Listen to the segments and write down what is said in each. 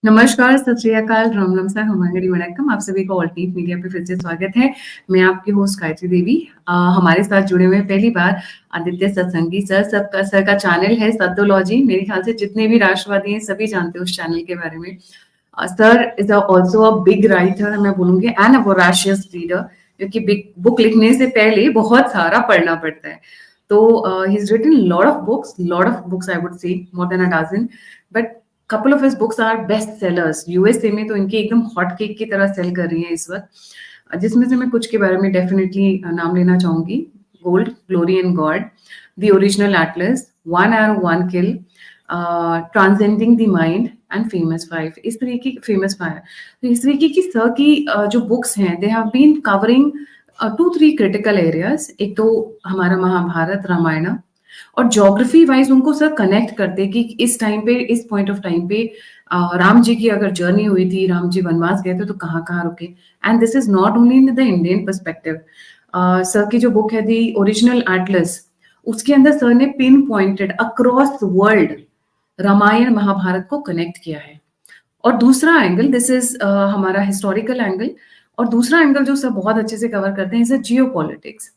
नमस्कार, सत श्री अकाल, राम नमस्कार, हमांगरी वणक्कम। आप सभी का ऑल्टरनेट मीडिया पे फिर से स्वागत है। मैं आपकी होस्ट गायत्री देवी। हमारे साथ जुड़े हुए पहली बार आदित्य सत्संगी सर का चैनल है सत्योलॉजी। मेरे ख्याल से जितने भी राष्ट्रवादी हैं सभी जानते हैं उस चैनल के बारे में। Sir is also a big writer, मैं बोलूंगी, एंड अ वोराशियस रीडर, क्योंकि बिग बुक लिखने से पहले बहुत सारा पढ़ना पड़ता है। तो he is written lot of books, I would say more than a dozen, but couple of his books are best sellers. USA में तो इनके एकदम हॉट केक की तरह सेल कर रही है इस वक्त, जिसमें से मैं कुछ के बारे में डेफिनेटली नाम लेना चाहूंगी। Gold, glory and God, the original Atlas, one arrow one kill, transcending the mind and famous five. इस तरीके की फेमस फाइव, तो इस तरीके की सर की जो बुक्स हैं, they have been covering 2-3 critical areas. एक तो हमारा महाभारत, रामायण, और ज्योग्राफी वाइज उनको सर कनेक्ट करते कि इस टाइम पे, इस पॉइंट ऑफ टाइम पे राम जी की अगर जर्नी हुई थी, राम जी वनवास गए थे तो कहाँ कहाँ रुके। And this is not only in the Indian perspective. Sir की जो बुक है दी ओरिजिनल एटलस, उसके अंदर सर ने pin pointed across world Ramayana Mahabharata को कनेक्ट किया है। और दूसरा एंगल, दिस इज हमारा हिस्टोरिकल एंगल, और दूसरा एंगल जो सर बहुत अच्छे से कवर करते हैं इज जियो पॉलिटिक्स।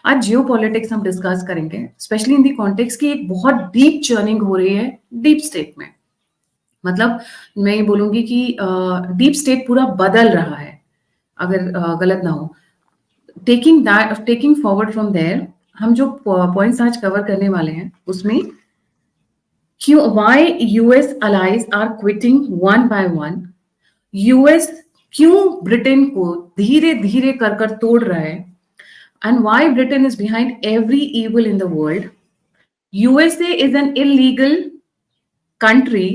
आज जियो पॉलिटिक्स हम डिस्कस करेंगे, स्पेशली इन दी कॉन्टेक्स्ट की एक बहुत डीप चर्निंग हो रही है डीप स्टेट में। मतलब मैं ये बोलूंगी कि डीप स्टेट पूरा बदल रहा है, अगर गलत ना हो। टेकिंग फॉरवर्ड फ्रॉम देयर, हम जो पॉइंट्स आज कवर करने वाले हैं उसमें क्यों, why US allies are quitting one by one, US क्यों ब्रिटेन को धीरे धीरे कर कर तोड़ रहा है, and why Britain is behind every evil in the world. USA is an illegal country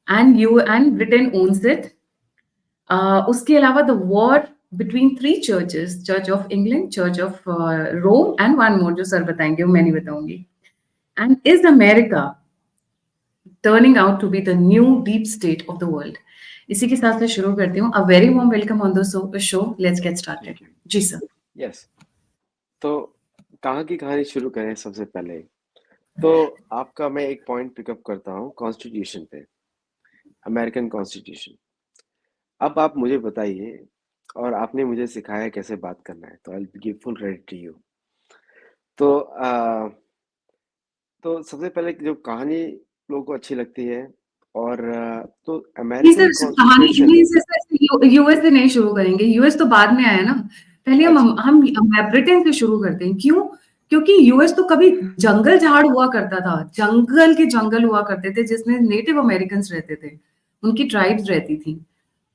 and Britain owns it. उसके अलावा the war between 3 churches, Church of England, Church of Rome and one more जो sir बताएंगे वो मैं नहीं बताऊंगी. And is America turning out to be the new deep state of the world? इसी के साथ मैं शुरू करती हूँ. A very warm welcome on the show. Let's get started. जी सर. यस, तो कहाँ की कहानी शुरू करें सबसे पहले तो आपका मैं एक पॉइंट पिकअप करता हूँ कॉन्स्टिट्यूशन पे, अमेरिकन कॉन्स्टिट्यूशन। अब आप मुझे बताइए, और आपने मुझे सिखाया कैसे बात करना है, तो I will give full credit to you. तो तो सबसे पहले जो कहानी लोगों को अच्छी लगती है, और तो अमेरिकन कॉन्स्टिट्यूशन यूएस से नहीं शुरू करेंगे, यूएस तो बाद में आया ना। पहले हम ब्रिटेन से शुरू करते हैं। क्यों? क्योंकि यूएस तो कभी जंगल झाड़ हुआ करता था, जंगल के जंगल हुआ करते थे जिसमें नेटिव अमेरिकन रहते थे, उनकी ट्राइब्स रहती थी।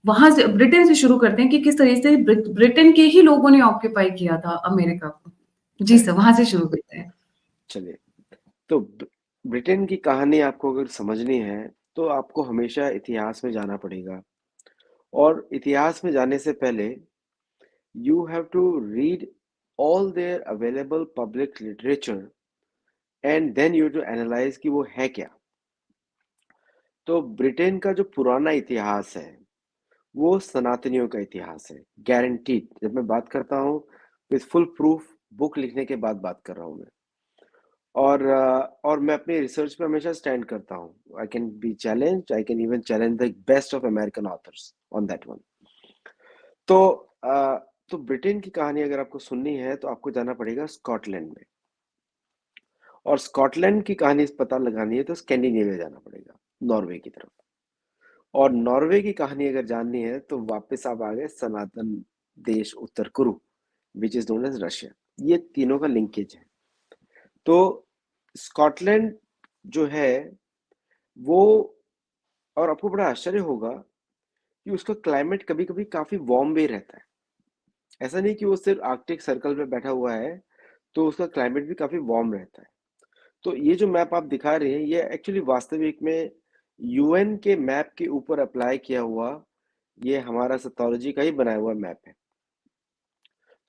वहां से ब्रिटेन से शुरू करते हैं कि किस तरह से ब्रिटेन के ही लोगों ने ऑक्यूपाई किया था अमेरिका को। जी सर, वहां से शुरू करते हैं। चलिए, तो ब्रिटेन की कहानी आपको अगर समझनी है तो आपको हमेशा इतिहास में जाना पड़ेगा, और इतिहास में जाने से पहले you have to read all their available public literature and then you have to analyze कि वो है क्या। तो ब्रिटेन का जो पुराना इतिहास है वो सनातनियों का इतिहास है, गारंटीड। जब मैं बात करता हूँ विथ फुल प्रूफ, बुक लिखने के बाद बात कर रहा हूँ मैं, और मैं अपनी रिसर्च पे हमेशा स्टैंड करता हूँ। I can be challenge, I can even challenge the best of American authors on that one. तो ब्रिटेन की कहानी अगर आपको सुननी है तो आपको जाना पड़ेगा स्कॉटलैंड में, और स्कॉटलैंड की कहानी पता लगानी है तो स्कैंडिनेविया जाना पड़ेगा, नॉर्वे की तरफ। और नॉर्वे की कहानी अगर जाननी है तो वापस आप आ गए सनातन देश Uttar Kuru, which is known as Russia. ये तीनों का लिंकेज है। तो स्कॉटलैंड जो है वो, और आपको बड़ा आश्चर्य होगा कि उसका क्लाइमेट कभी कभी काफी वार्म भी रहता है। ऐसा नहीं कि वो सिर्फ आर्कटिक सर्कल में बैठा हुआ है, तो उसका क्लाइमेट भी काफी वार्म रहता है। तो ये जो मैप आप दिखा रहे हैं ये एक्चुअली वास्तविक में यूएन के मैप के ऊपर अप्लाई किया हुआ, ये हमारा सतोलॉजी का ही बनाया हुआ मैप है।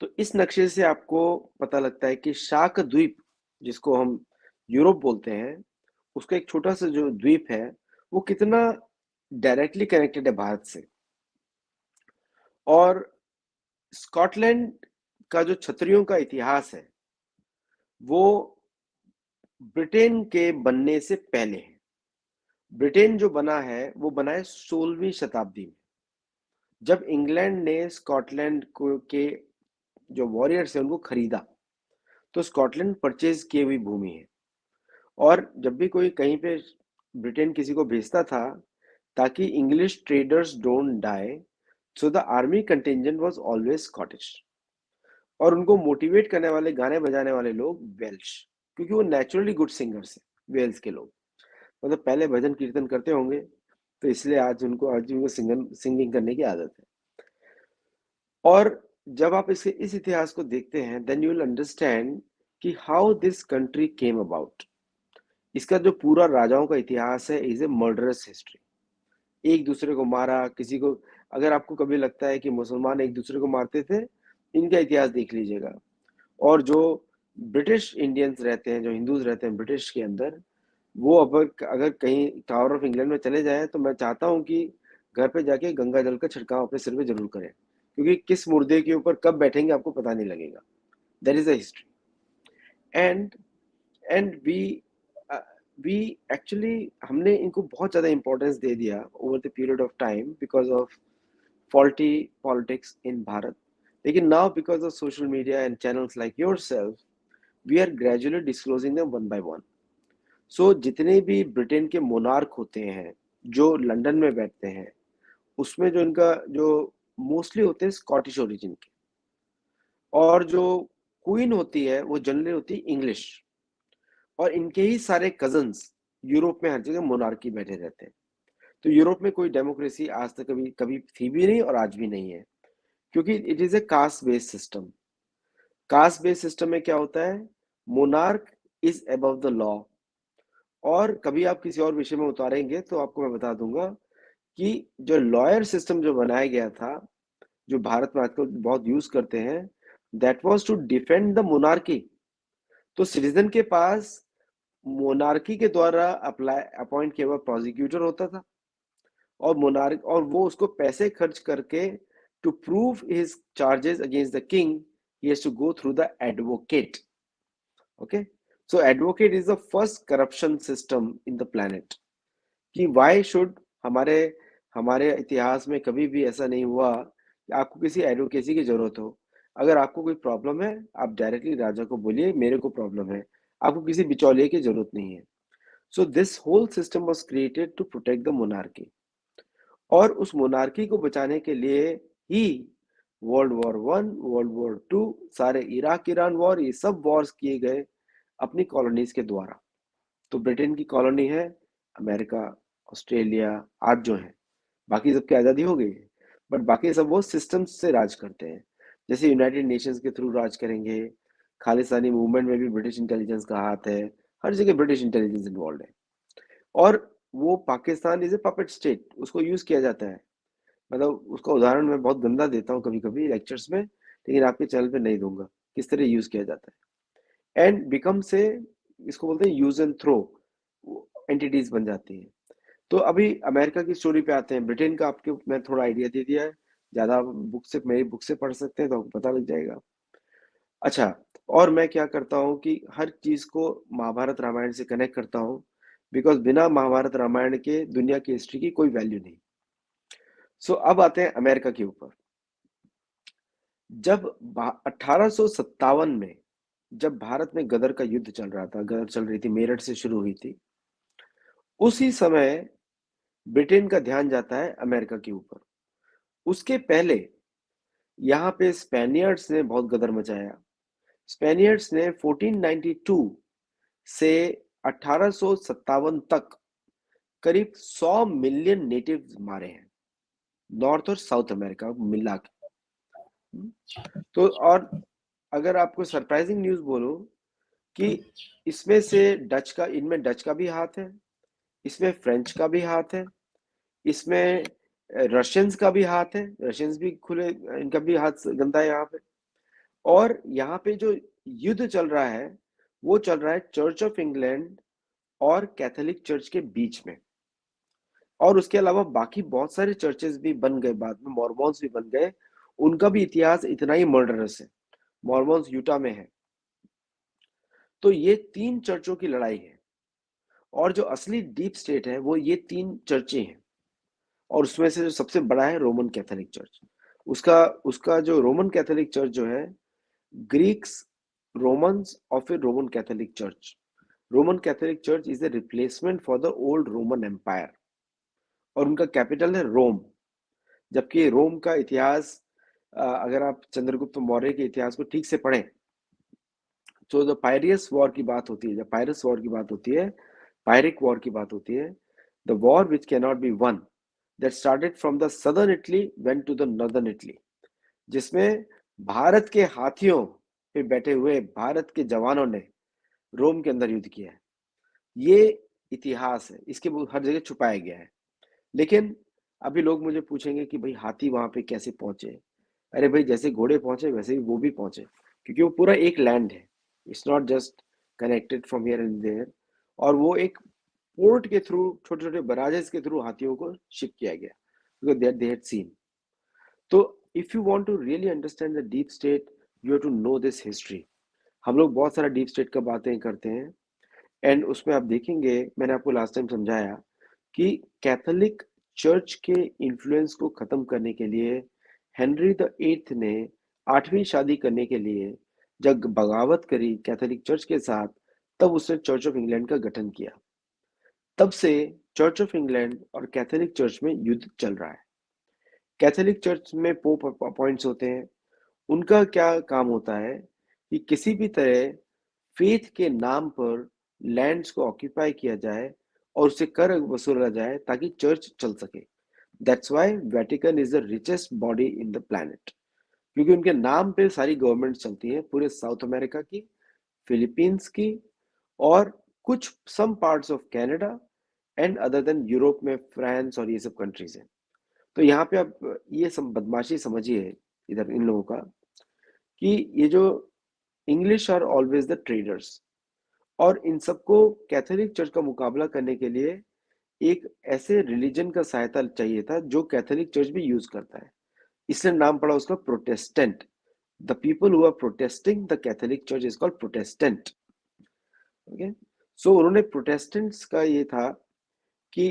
तो इस नक्शे से आपको पता लगता है कि शाक द्वीप, जिसको हम यूरोप बोलते हैं, उसका एक छोटा सा जो द्वीप है वो कितना डायरेक्टली कनेक्टेड है भारत से। और स्कॉटलैंड का जो क्षत्रियों का इतिहास है वो ब्रिटेन के बनने से पहले है। ब्रिटेन जो बना है वो बना है 16वीं शताब्दी में, जब इंग्लैंड ने स्कॉटलैंड को के जो वॉरियर्स है उनको खरीदा। तो स्कॉटलैंड परचेज की हुई भूमि है, और जब भी कोई कहीं पे ब्रिटेन किसी को भेजता था ताकि English traders don't die, so the army contingent was always Scottish. और उनको मोटिवेट करने वाले, गाने बजाने वाले लोग वेल्श, क्योंकि वो नेचुरली गुड सिंगर्स हैं वेल्स के लोग। मतलब पहले भजन कीर्तन करते होंगे, तो इसलिए आज उनको सिंगिंग करने की आदत है। और जब आप इस इतिहास को देखते हैं, देन यू विल अंडरस्टैंड कि how this country came about. इसका जो पूरा राजाओं का इतिहास है इज ए मर्डरस हिस्ट्री। एक दूसरे को मारा, किसी को, अगर आपको कभी लगता है कि मुसलमान एक दूसरे को मारते थे, इनका इतिहास देख लीजिएगा। और जो ब्रिटिश इंडियंस रहते हैं, जो हिंदूज रहते हैं ब्रिटिश के अंदर, वो अगर कहीं टावर ऑफ इंग्लैंड में चले जाएं, तो मैं चाहता हूं कि घर पे जाके गंगा जल का छिड़काव अपने सिर पे जरूर करें, क्योंकि किस मुर्दे के ऊपर कब बैठेंगे आपको पता नहीं लगेगा। That is the history. And and we actually, हमने इनको बहुत ज्यादा इंपॉर्टेंस दे दिया over the period of time because of faulty politics in Bharat. लेकिन now because of social media and channels like yourself, we are gradually disclosing them one by one. So जितने भी Britain के monarch होते हैं जो London में बैठते हैं, उसमें जो इनका जो मोस्टली होते हैं स्कॉटिश ओरिजिन के, और जो क्वीन होती है वो जनरली होती है इंग्लिश, और इनके ही सारे कजन्स यूरोप में हर जगह मोनार्की बैठे रहते हैं। तो यूरोप में कोई डेमोक्रेसी आज तक कभी कभी थी भी नहीं और आज भी नहीं है, क्योंकि it is a caste based system. Caste based system में क्या होता है, monarch is above the law. और कभी आप किसी और विषय में उतारेंगे तो आपको मैं बता दूंगा कि जो लॉयर सिस्टम जो बनाया गया था, जो भारत में आजकल बहुत यूज करते हैं, that was to defend the monarchy. तो सिटीजन के पास मोनार्की के द्वारा अप्लाई अपॉइंट किया हुआ प्रोसिक्यूटर होता था, और मोनार्क, और वो उसको पैसे खर्च करके to prove his charges against the king, he has to go through the advocate. Okay, so advocate is the first corruption system in the planet. कि why should, हमारे हमारे इतिहास में कभी भी ऐसा नहीं हुआ कि आपको किसी एडवोकेसी की जरूरत हो। अगर आपको कोई प्रॉब्लम है, आप डायरेक्टली राजा को बोलिए मेरे को प्रॉब्लम है, आपको किसी बिचौलिए की जरूरत नहीं है। So this whole system was created to protect the monarchy. और उस मोनार्की को बचाने के लिए ही world war one, world war two, सारे इराक ईरान वॉर, ये सब वॉर्स किए गए अपनी कॉलोनीज के द्वारा। तो ब्रिटेन की कॉलोनी है अमेरिका, ऑस्ट्रेलिया, आज जो है, बाकी सबकी आज़ादी हो गई है, बट बाकी सब वो सिस्टम्स से राज करते हैं। जैसे यूनाइटेड नेशंस के थ्रू राज करेंगे, खालिस्तानी मूवमेंट में भी ब्रिटिश इंटेलिजेंस का हाथ है, हर जगह ब्रिटिश इंटेलिजेंस इन्वॉल्व है। और वो Pakistan is a puppet state, उसको यूज किया जाता है। मतलब उसका उदाहरण मैं बहुत गंदा देता हूँ कभी कभी लेक्चर्स में, लेकिन आपके चैनल पे नहीं दूंगा, किस तरह यूज किया जाता है। एंड बिकम से, इसको बोलते हैं यूज एंड थ्रो एंटिटीज बन जाती हैं। तो अभी अमेरिका की स्टोरी पे आते हैं। ब्रिटेन का आपके मैं थोड़ा आइडिया दे दिया है, ज्यादा बुक से, मेरी बुक से पढ़ सकते हैं तो आपको पता लग जाएगा। अच्छा, और मैं क्या करता हूँ कि हर चीज को महाभारत रामायण से कनेक्ट करता हूँ, बिकॉज बिना महाभारत रामायण के दुनिया की हिस्ट्री की कोई वैल्यू नहीं। सो अब आते हैं अमेरिका के ऊपर। जब 1857 में जब भारत में गदर का युद्ध चल रहा था, गदर चल रही थी, मेरठ से शुरू हुई थी, उसी समय ब्रिटेन का ध्यान जाता है अमेरिका के ऊपर। उसके पहले यहाँ पे स्पेनियर्ड्स ने बहुत गदर मचाया। स्पेनियर्ड्स ने 1492 से 1857 तक करीब 100 मिलियन नेटिव्स मारे हैं, नॉर्थ और साउथ अमेरिका मिला के। तो और अगर आपको सरप्राइजिंग न्यूज बोलो कि इसमें से इनमें डच का भी हाथ है, इसमें फ्रेंच का भी हाथ है, इसमें रशियंस का भी हाथ है, रशियंस भी खुले, इनका भी हाथ गंदा है यहाँ पे। और यहाँ पे जो युद्ध चल रहा है वो चल रहा है चर्च ऑफ इंग्लैंड और कैथोलिक चर्च के बीच में। और उसके अलावा बाकी बहुत सारे चर्चेस भी बन गए, बाद में मॉर्मन्स भी बन गए, उनका भी इतिहास इतना ही मर्डरस है। मॉर्मन्स यूटा में है। तो ये 3 चर्चों की लड़ाई है, और जो असली डीप स्टेट है वो ये 3 चर्चें हैं, और उसमें से जो सबसे बड़ा है रोमन कैथोलिक चर्च। उसका उसका जो रोमन कैथोलिक चर्च जो है, ग्रीक्स, रोमन्स और फिर Roman Catholic church. Roman Catholic church is the replacement for the old Roman empire, और उनका कैपिटल है रोम। जबकि रोम का इतिहास, अगर आप चंद्रगुप्त मौर्य के इतिहास को ठीक से पढ़ें, तो जो पायरियस वॉर की बात होती है, जब पायरस वॉर की बात होती है, पायरिक वॉर की बात होती है, the war which can not be won, that started from the southern Italy went to the northern Italy, जिसमें भारत के हाथियों पे बैठे हुए भारत के जवानों ने रोम के अंदर युद्ध किया है। ये इतिहास है, इसके हर जगह छुपाया गया है। लेकिन अभी लोग मुझे पूछेंगे कि भाई हाथी वहां पे कैसे पहुंचे? अरे भाई, जैसे घोड़े पहुंचे वैसे ही वो भी पहुंचे, क्योंकि वो पूरा एक लैंड है। It's not just connected from here and there. और वो एक पोर्ट के थ्रू, छोटे छोटे बराजेस के थ्रू हाथियों को शिप किया गया, because that they had seen. तो if you want to really understand the deep state, you have to know this history. हम लोग बहुत सारा डीप स्टेट का बातें करते हैं, एंड उसमें आप देखेंगे, मैंने आपको लास्ट टाइम समझाया कि कैथोलिक चर्च के इन्फ्लुएंस को खत्म करने के लिए हेनरी द एट्थ ने 8वीं शादी करने के लिए जब बगावत करी कैथोलिक चर्च के साथ, तब उसने चर्च ऑफ इंग्लैंड का गठन किया। तब से चर्च ऑफ इंग्लैंड और कैथोलिक चर्च में युद्ध चल रहा है। कैथोलिक चर्च में पोप अपॉइंट्स होते हैं। उनका क्या काम होता है कि किसी भी तरह फेथ के नाम पर लैंड्स को ऑक्यूपाई किया जाए और उससे कर वसूला जाए ताकि चर्च चल सके। That's why Vatican is the richest body in the planet, क्योंकि उनके नाम पे सारी गवर्नमेंट चलती हैं, पूरे साउथ अमेरिका की, फिलीपींस की, और कुछ some parts of Canada, and other than Europe में फ्रांस और ये सब कंट्रीज हैं। तो यहाँ पे आप ये सब बदमाशी समझिए इधर इन लोगों का, कि ये जो English are always the traders, और इन सबको कैथोलिक चर्च का मुकाबला करने के लिए एक ऐसे रिलीजन का सहायता चाहिए था जो कैथोलिक चर्च भी यूज करता है। इसलिए नाम पड़ा उसका Protestant. The people who are protesting the Catholic church is called Protestant. Okay, so उन्होंने प्रोटेस्टेंट्स का ये था कि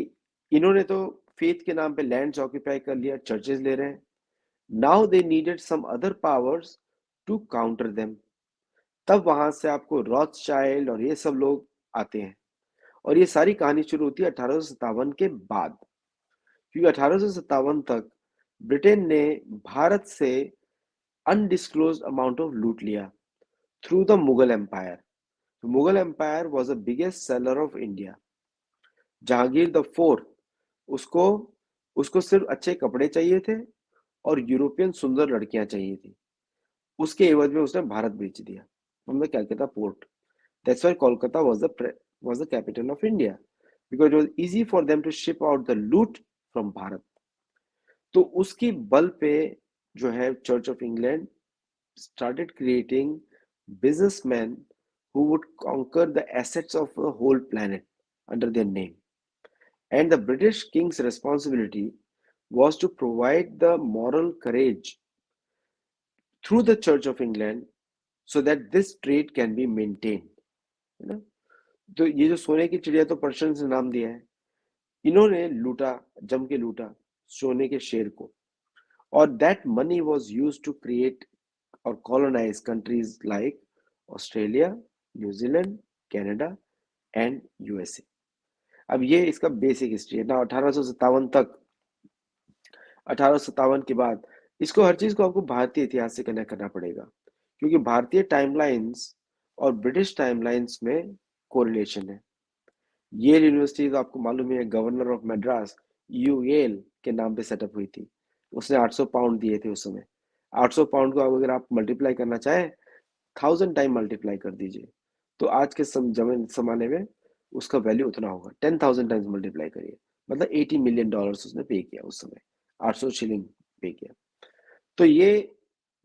इन्होंने तो फेथ के नाम पे लैंड्स ऑक्यूपाई कर लिया, चर्चेस ले रहे हैं। Now they needed some other powers to counter them. तब वहां से आपको रॉथस्चाइल्ड और ये सब लोग आते हैं, और ये सारी कहानी शुरू होती है 1857 के बाद, क्योंकि 1857 तक ब्रिटेन ने भारत से अनडिस्क्लोज्ड अमाउंट ऑफ लूट लिया through the Mughal empire. Mughal empire was the biggest seller of India. Jahangir the fourth, उसको उसको सिर्फ अच्छे कपड़े चाहिए थे और यूरोपियन सुंदर लड़कियां चाहिए थी। उसके एवज में उसने भारत बेच दिया from the Calcutta port. That's why Kolkata was the capital of India, because it was easy for them to ship out the loot from Bharat. तो उसकी बल पे जो है church of England started creating businessmen who would conquer the assets of the whole planet under their name. And the British king's responsibility was to provide the moral courage through the Church of England so that this trade can be maintained. है ना? तो ये जो सोने की चिड़िया तो Persians ने नाम दिया है। इन्होंने लूटा, जम के लूटा सोने के शेर को, और that money was used to create और colonize countries like Australia, New Zealand, Canada and USA. अब ये इसका बेसिक हिस्ट्री है ना। 1857 तक, 1857 के बाद इसको, हर चीज को आपको भारतीय इतिहास से कनेक्ट करना पड़ेगा, क्योंकि भारतीय टाइमलाइंस और ब्रिटिश टाइमलाइंस में कोरिलेशन है। येल यूनिवर्सिटी तो आपको मालूम है, गवर्नर ऑफ मद्रास यूएल के नाम पे सेटअप हुई थी। उसने 800 पाउंड दिए थे उस समय। 800 पाउंड को अगर आप मल्टीप्लाई करना चाहें, 1000 टाइम मल्टीप्लाई कर दीजिए, तो आज के जमाने में उसका वैल्यू उतना होगा। 10,000 टाइम्स मल्टीप्लाई करिए, मतलब $80 मिलियन उसने पे किया उस समय, 800 शिलिंग पे किया। तो ये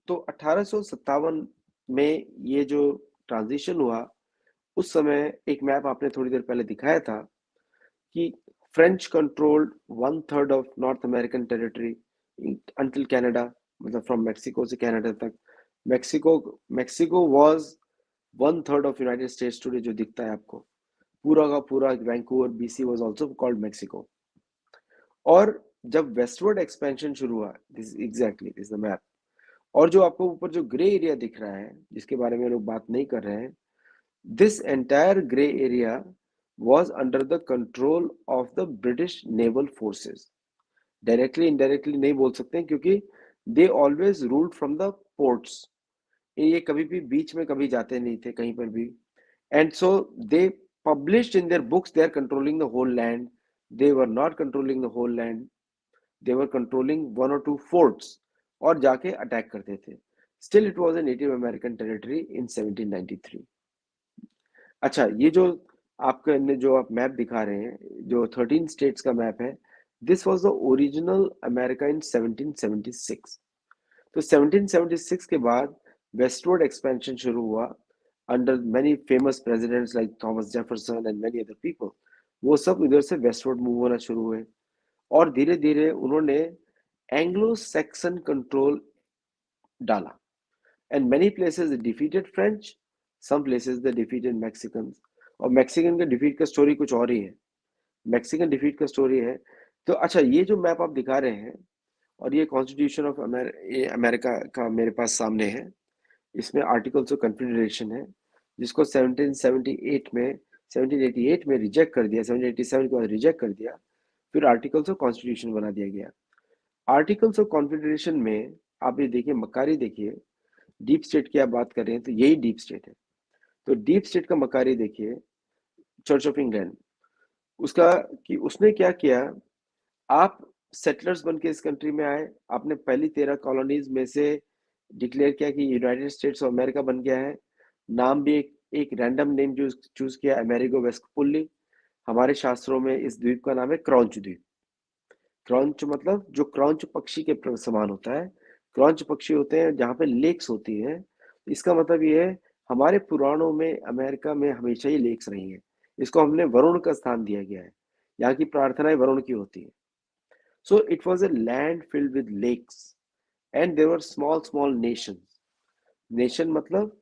तो 1857 में ये जो ट्रांजिशन हुआ, उस समय एक मैप आपने थोड़ी देर पहले दिखाया था कि French controlled 1/3 of north American territory until Canada, मतलब फ्रॉम मेक्सिको से कनाडा तक। Mexico Mexico was 1/3 of United states today, जो दिखता है आपको। पूरा का पूरा Vancouver BC was also called Mexico. और जब वेस्टवर्ड एक्सपेंशन शुरू हुआ, this exactly this the map, और जो आपको ऊपर जो ग्रे एरिया दिख रहा है जिसके बारे में लोग बात नहीं कर रहे हैं, this entire grey area was under the control of the British naval forces. Directly indirectly नहीं बोल सकते क्योंकि they always ruled from the ports. ये कभी भी बीच में कभी जाते नहीं थे कहीं पर भी। And so they published in their books they are controlling the whole land. They were not controlling the whole land, they were controlling one और टू फोर्ट्स और जाके अटैक करते थे। Still it was a native American territory in 1793। अच्छा, ये जो आपके जो आप मैप दिखा रहे हैं, जो 13 स्टेट्स का मैप है, this was the original America in 1776। तो 1776 के बाद वेस्टवर्ड एक्सपेंशन शुरू हुआ under many famous presidents like Thomas Jefferson and many other people. वो सब इधर से वेस्टवर्ड मूव होना शुरू हुए और धीरे धीरे उन्होंने एंग्लो सैक्सन कंट्रोल डाला। And many places defeated French, some places they defeated Mexicans. और मैक्सिकन का डिफीट का स्टोरी कुछ और ही है, मैक्सिकन डिफीट का स्टोरी है। तो अच्छा, ये जो मैप आप दिखा रहे हैं और ये कॉन्स्टिट्यूशन ऑफ अमेरिका का मेरे पास सामने है, इसमें आर्टिकल्स ऑफ कन्फेडरेशन है जिसको 1788 में रिजेक्ट कर दिया, 1787 के बाद रिजेक्ट कर दिया, फिर आर्टिकल्स ऑफ कॉन्स्टिट्यूशन बना दिया गया। आर्टिकल्स ऑफ कॉन्फेडरेशन में आप ये देखिए, मकारी देखिए, डीप स्टेट की आप बात कर रहे हैं तो यही डीप स्टेट है। तो डीप स्टेट का मकारी देखिए, चर्च ऑफ इंग्लैंड, उसका कि उसने क्या किया, आप सेटलर्स बन के इस कंट्री में आए, आपने पहली 13 कॉलोनीज में से डिक्लेयर किया कि यूनाइटेड स्टेट्स ऑफ अमेरिका बन गया है। नाम भी एक रैंडम नेम चूज किया, अमेरिगो वेस्पुल्ली। हमारे शास्त्रों में इस द्वीप का नाम है क्रॉन्च द्वीप। क्रॉन्च मतलब जो क्रॉन्च पक्षी के समान होता है। क्रॉन्च पक्षी होते हैं जहाँ पे लेक्स होती हैं। इसका मतलब ये है, हमारे पुराणों में अमेरिका में हमेशा ही लेक्स रही हैं। इसको हमने वरुण का स्थान दिया गया है, यहाँ की प्रार्थनाएं वरुण की होती है। So it was a land filled with lakes and there were small nations. Nation मतलब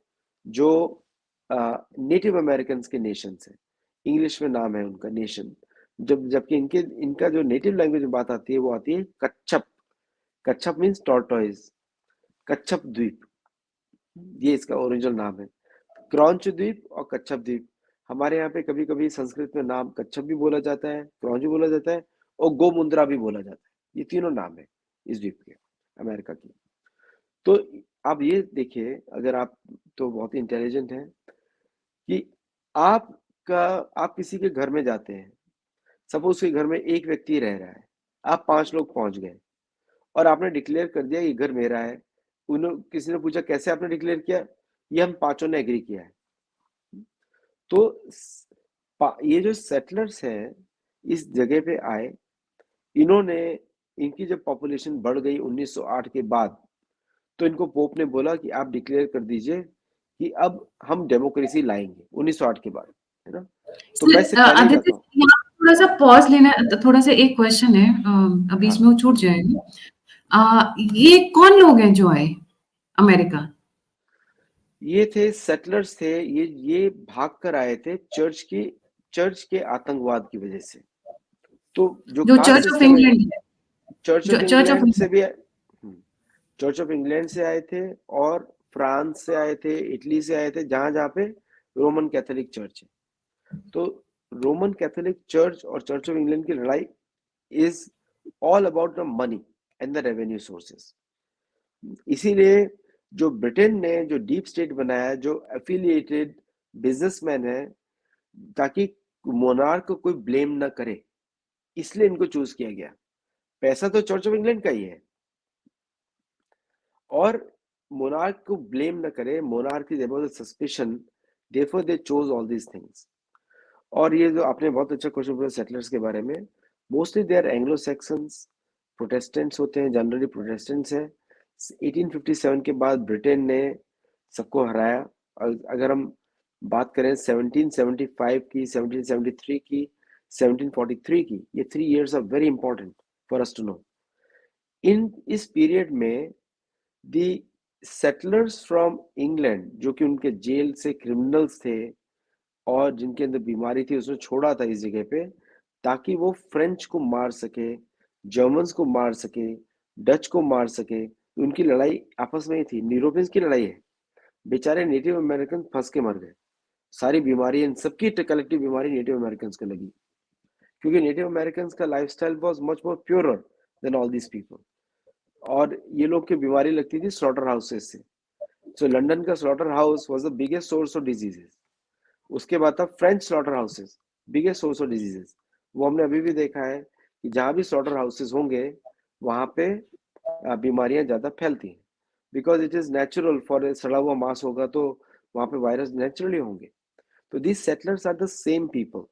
जो नेटिव अमेरिकन के नेशंस है, इंग्लिश में नाम है उनका नेशन। जबकि इनके इनका जो नेटिव लैंग्वेज में बात आती है वो आती है कच्छप। कच्छप मीन्स टॉर्टोइज, कच्छप द्वीप, ये इसका ओरिजिनल नाम है। क्रॉन्च द्वीप और कच्छप द्वीप। हमारे यहाँ पे कभी कभी संस्कृत में नाम कच्छप भी बोला जाता है, क्रॉन्च भी बोला जाता है और गोमुंद्रा भी बोला जाता है। ये तीनों नाम है इस द्वीप के, अमेरिका की। तो आप ये देखिए, अगर आप तो बहुत ही इंटेलिजेंट हैं कि आपका आप किसी के घर में जाते हैं, सपोज के घर में एक व्यक्ति रह रहा है, आप 5 लोग पहुंच गए और आपने डिक्लेयर कर दिया ये घर मेरा है। उन्होंने किसी ने पूछा कैसे आपने डिक्लेयर किया, ये हम पांचों ने एग्री किया है। तो ये जो सेटलर्स हैं इस जगह पे आए, इन्होंने, इनकी जब पॉपुलेशन बढ़ गई 1908 के बाद, तो इनको पोप ने बोला कि आप डिक्लेयर कर दीजिए कि अब हम डेमोक्रेसी लाएंगे 1908 के बाद, है ना। तो मैं इससे पहले ही आदित्य, जाता हूँ। यहाँ थोड़ा सा पॉज लेना, थोड़ा सा एक क्वेश्चन है, अभी हाँ, इसमें वो छूट जाएगा। ये कौन लोग हैं जो आए अमेरिका? ये थे सेटलर्स थे, ये भाग कर आए थे चर्च के आतंकवाद की वजह से। तो जो जो कास्ट चर्च ऑफ सिस्टम है, इंग्लैंड है, चर्च ऑफ जो चर्च ऑफ इंग्लैंड से भी, चर्च ऑफ इंग्लैंड से आए थे और फ्रांस से आए थे, इटली से आए थे, जहां जहां पे रोमन कैथोलिक चर्च है। तो रोमन कैथोलिक चर्च और चर्च ऑफ इंग्लैंड की लड़ाई is all about the money and the revenue sources. इसीलिए जो ब्रिटेन ने जो डीप स्टेट बनाया, जो एफिलिएटेड बिजनेसमैन है, ताकि मोनार्क को कोई ब्लेम ना करे, इसलिए इनको चूज किया गया। पैसा तो चर्च ऑफ इंग्लैंड का ही है और मोनार्क को ब्लेम न करे, monarch is about the suspicion, therefore they chose all these things. और ये जो आपने बहुत अच्छा क्वेश्चन पूछा सेटलर्स के बारे में, mostly they are Anglo Saxons, Protestants होते हैं, जनरली प्रोटेस्टेंट्स हैं। 1857 के बाद ब्रिटेन ने सबको हराया। और अगर हम बात करें 1775 की, 1773 की, 1743 की, ये 3 years are very important for us to know. इस पीरियड में दी सेटलर्स फ्रॉम इंग्लैंड, जो कि उनके जेल से क्रिमिनल्स थे, और जिनके अंदर बीमारी थी उसने छोड़ा था इस जगह पे ताकि वो फ्रेंच को मार सके, जर्मन्स को मार सके, डच को मार सके। उनकी लड़ाई आपस में ही थी, यूरोपियंस की लड़ाई है। बेचारे नेटिव अमेरिकन फंस के मर गए। सारी बीमारी, इन सबकी कलेक्टिव बीमारी नेटिव अमेरिकन को लगी, क्योंकि नेटिव अमेरिकन का lifestyle was much more purer than all these people. और ये लोग की बीमारी लगती थी स्लॉटर हाउसेस से। सो लंदन का slaughter house was the biggest source of diseases. उसके बाद था French slaughter houses, biggest source of diseases. वो हमने अभी भी देखा है कि जहां भी स्लॉटर हाउसेस होंगे वहां पे बीमारियां ज्यादा फैलती हैं, because it is natural. For सड़ा हुआ मांस होगा तो वहां पे वायरस नेचुरली होंगे। तो these settlers are the same people.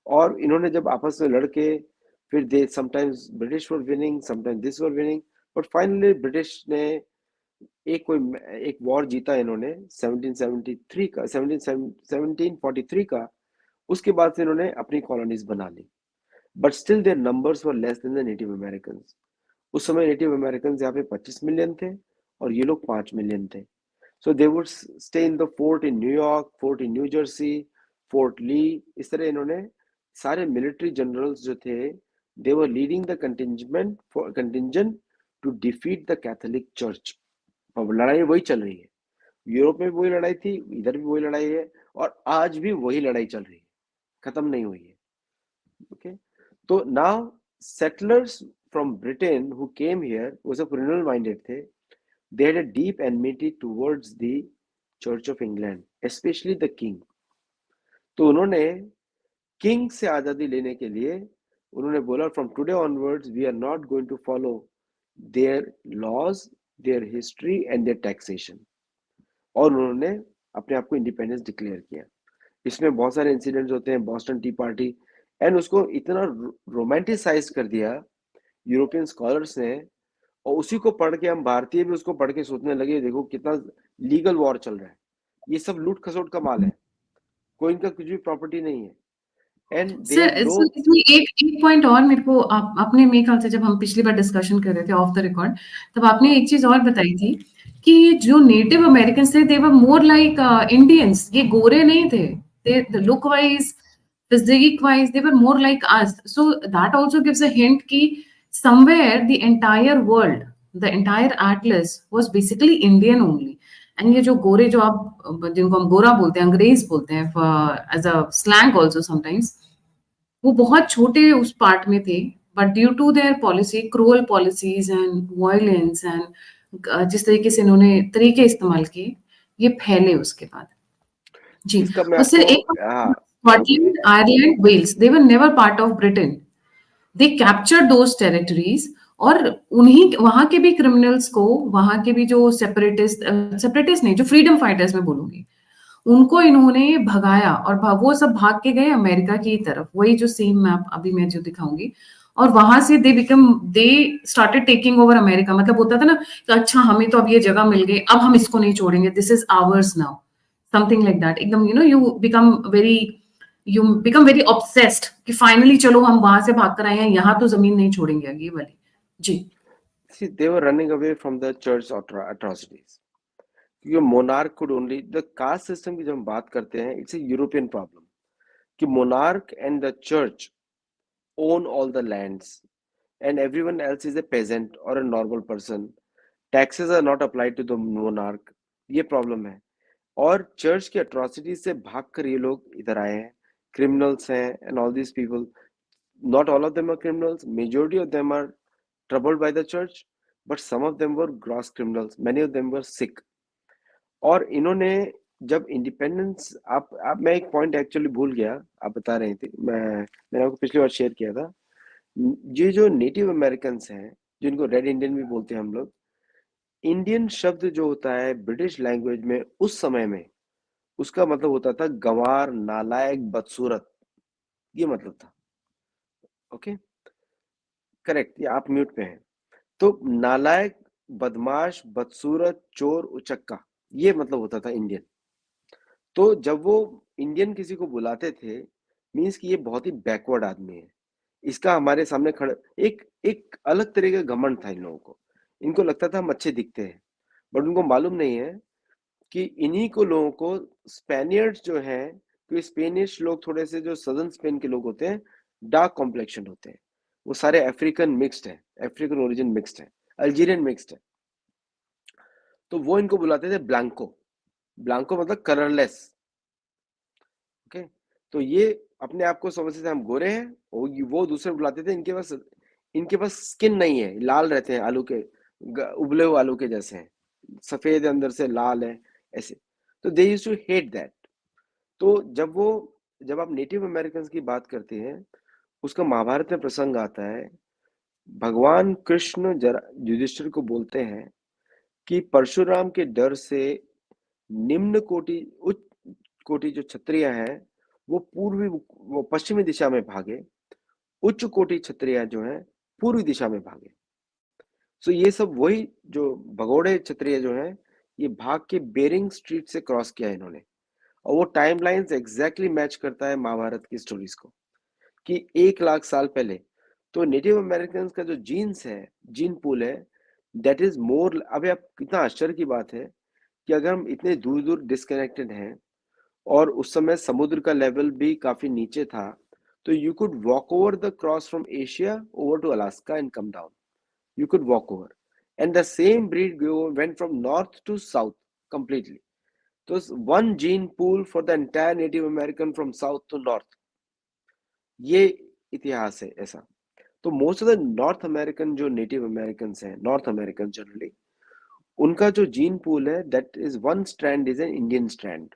और इन्होंने जब आपस में लड़के, फिर they sometimes British were winning, sometimes this were winning, but finally British ने एक वॉर जीता इन्होंने 1773 का, 1743 का। उसके बाद से इन्होंने अपनी कॉलोनीज बना ली, but still their numbers were less than the native American. उस समय नेटिव अमेरिकन यहाँ पे 25 मिलियन थे और ये लोग 5 मिलियन थे। So they would stay in the fort in New York, fort in New Jersey, Fort Lee. इस तरह इन्होंने सारे मिलिट्री जनरल्स जो थे, they were leading the contingent to defeat the Catholic church. अब लड़ाई वही चल रही है, यूरोप में भी वही लड़ाई थी, इधर भी वही लड़ाई है, और आज भी वही लड़ाई चल रही है, खत्म नहीं हुई है। ओके, तो now settlers from Britain who came here was a criminal minded थे. They had a deep enmity towards the Church of England, especially the king. तो उन्होंने किंग से आजादी लेने के लिए उन्होंने बोला, from today onwards we are not going to follow their laws, their history and their taxation. और उन्होंने अपने आप को इंडिपेंडेंस डिक्लेयर किया। इसमें बहुत सारे इंसिडेंट्स होते हैं, बॉस्टन टी पार्टी, एंड उसको इतना रोमांटिसाइज कर दिया यूरोपियन स्कॉलर्स ने, और उसी को पढ़ के हम भारतीय भी उसको पढ़ के सोचने लगे, देखो कितना लीगल वॉर चल रहा है, ये सब लूट खसोट का माल है, कोई इनका कुछ भी प्रॉपर्टी नहीं है। एंड दे सर आर लो। इसमें एक एक पॉइंट और मेरे को आप अपने मेरे ख्याल से जब हम पिछली बार डिस्कशन कर रहे थे ऑफ द रिकॉर्ड, तब आपने एक चीज और बताई थी कि जो नेटिव अमेरिकन थे they were more like Indians, ये गोरे नहीं थे, they look wise, physique wise they were more like us. So that also gives a hint कि somewhere the entire world, the entire atlas was basically Indian only. And ये जो गोरे, जो आप जिनको हम गोरा बोलते हैं, अंग्रेज बोलते हैं as a slang also sometimes, वो बहुत छोटे उस पार्ट में थे, but due to their policy, cruel policies and violence and जिस तरीके से इन्होंने तरीके इस्तेमाल किए, ये फैले उसके बाद। जी। इसका मैं और सिर्फ आपको, एक, हाँ, Scotland, Ireland, Wales, they were never part of Britain, they captured those territories. और उन्हीं वहां के भी क्रिमिनल्स को, वहां के भी जो सेपरेटिस्ट, सेपरेटिस्ट नहीं, जो फ्रीडम फाइटर्स मैं बोलूंगी, उनको इन्होंने भगाया और वो सब भाग के गए अमेरिका की तरफ, वही जो सेम मैप अभी मैं जो दिखाऊंगी। और वहां से they started taking over America. मतलब होता था ना कि अच्छा हमें तो अब ये जगह मिल गई, अब हम इसको नहीं छोड़ेंगे, this is ours now, something like that. एकदम यू बिकम वेरी ऑब्सेस्ड कि फाइनली चलो हम वहां से भाग कर आए हैं, यहाँ तो जमीन नहीं छोड़ेंगे ये वाली। जी। see, they were running away from the church atrocities, क्योंकि monarch could only, the caste system की जब हम बात करते हैं, इट्स ए यूरोपियन प्रॉब्लम कि monarch and the church own all the lands and everyone else is a peasant or a normal person. Taxes are not applied to the monarch. ये problem है। और चर्च की atrocity से भागकर ये लोग इधर आए हैं, क्रिमिनल्स हैं, and all these people, not all of them are criminals, majority of them are troubled by the church, but some of them were gross criminals, many of them were sick. और इन्होंने जब independence, आप मैं एक point actually भूल गया, आप बता रहे थे, मैंने आपको पिछली बार शेयर किया था। ये जो नेटिव अमेरिकन हैं, जिनको रेड इंडियन भी बोलते हैं हम लोग, इंडियन शब्द जो होता है ब्रिटिश लैंग्वेज में उस समय में, उसका मतलब होता था गंवार, नालायक, बदसूरत, ये मतलब था। ओके, करेक्ट, ये आप म्यूट पे हैं। तो नालायक, बदमाश, बदसूरत, चोर, उचक्का, ये मतलब होता था इंडियन। तो जब वो इंडियन किसी को बुलाते थे, मीन्स कि ये बहुत ही बैकवर्ड आदमी है, इसका हमारे सामने खड़ा, एक एक अलग तरह का घमंड था इन लोगों को। इनको लगता था हम अच्छे दिखते हैं, बट उनको मालूम नहीं है कि इन्हीं को लोगों को स्पेनियर्ड्स जो हैं क्योंकि स्पेनिश लोग थोड़े से, जो सदर्न स्पेन के लोग होते हैं, डार्क कॉम्प्लेक्शन होते हैं, वो सारे अफ्रीकन मिक्स्ड है, अफ्रीकन ओरिजिन मिक्स्ड है, अल्जीरियन मिक्स्ड है, तो वो इनको बुलाते थे ब्लैंको। ब्लैंको मतलब कलरलेस। ओके, तो ये अपने आप को समझते थे हम गोरे हैं, और वो दूसरे बुलाते थे इनके पास स्किन नहीं है, लाल रहते हैं, आलू के उबले हुए आलू के जैसे हैं, सफेद अंदर से लाल है, ऐसे। तो they used to hate that. तो जब आप नेटिव अमेरिकन की बात करते हैं, उसका महाभारत में प्रसंग आता है। भगवान कृष्ण जरा युधिष्ठिर को बोलते हैं कि परशुराम के डर से निम्न कोटि, उच्च कोटि जो क्षत्रिय है, वो पश्चिमी दिशा में भागे, उच्च कोटि क्षत्रिय जो है पूर्वी दिशा में भागे। सो ये सब वही जो भगोड़े क्षत्रिय जो है, ये भाग के बेरिंग स्ट्रीट से क्रॉस किया है इन्होंने, और वो टाइमलाइंस एग्जैक्टली मैच करता है महाभारत की स्टोरीज को, कि 1 लाख साल पहले। तो नेटिव अमेरिकन का जो जीन्स है, जीन पूल है, दैट इज मोर। अभी आप, कितना आश्चर्य की बात है कि अगर हम इतने दूर दूर डिस्कनेक्टेड हैं, और उस समय समुद्र का लेवल भी काफी नीचे था, तो you could walk over the cross from Asia over to Alaska and come down. You could walk over, and the same breed went from north to south completely. So it's one gene pool for the entire Native American from south to north. ये इतिहास है ऐसा। तो most of the north American जो native American हैं, north American generally, उनका जो gene pool है, that is one strand is an Indian strand,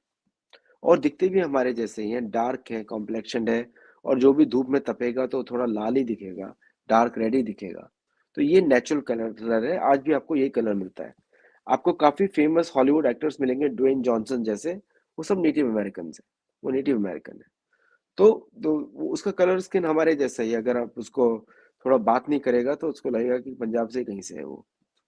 और दिखते भी हमारे जैसे ही हैं, डार्क है, कॉम्प्लेक्शन है, और जो भी धूप में तपेगा तो थोड़ा लाल ही दिखेगा, डार्क रेड ही दिखेगा। तो ये नेचुरल कलर है, आज भी आपको यही कलर मिलता है। आपको काफी फेमस हॉलीवुड एक्टर्स मिलेंगे, ड्वेन जॉनसन जैसे, वो सब नेटिव अमेरिकन है, वो नेटिव अमेरिकन है। तो उसका कलर स्किन हमारे जैसा ही है। अगर आप उसको थोड़ा बात नहीं करेगा तो उसको लगेगा कि पंजाब से कहीं से है वो,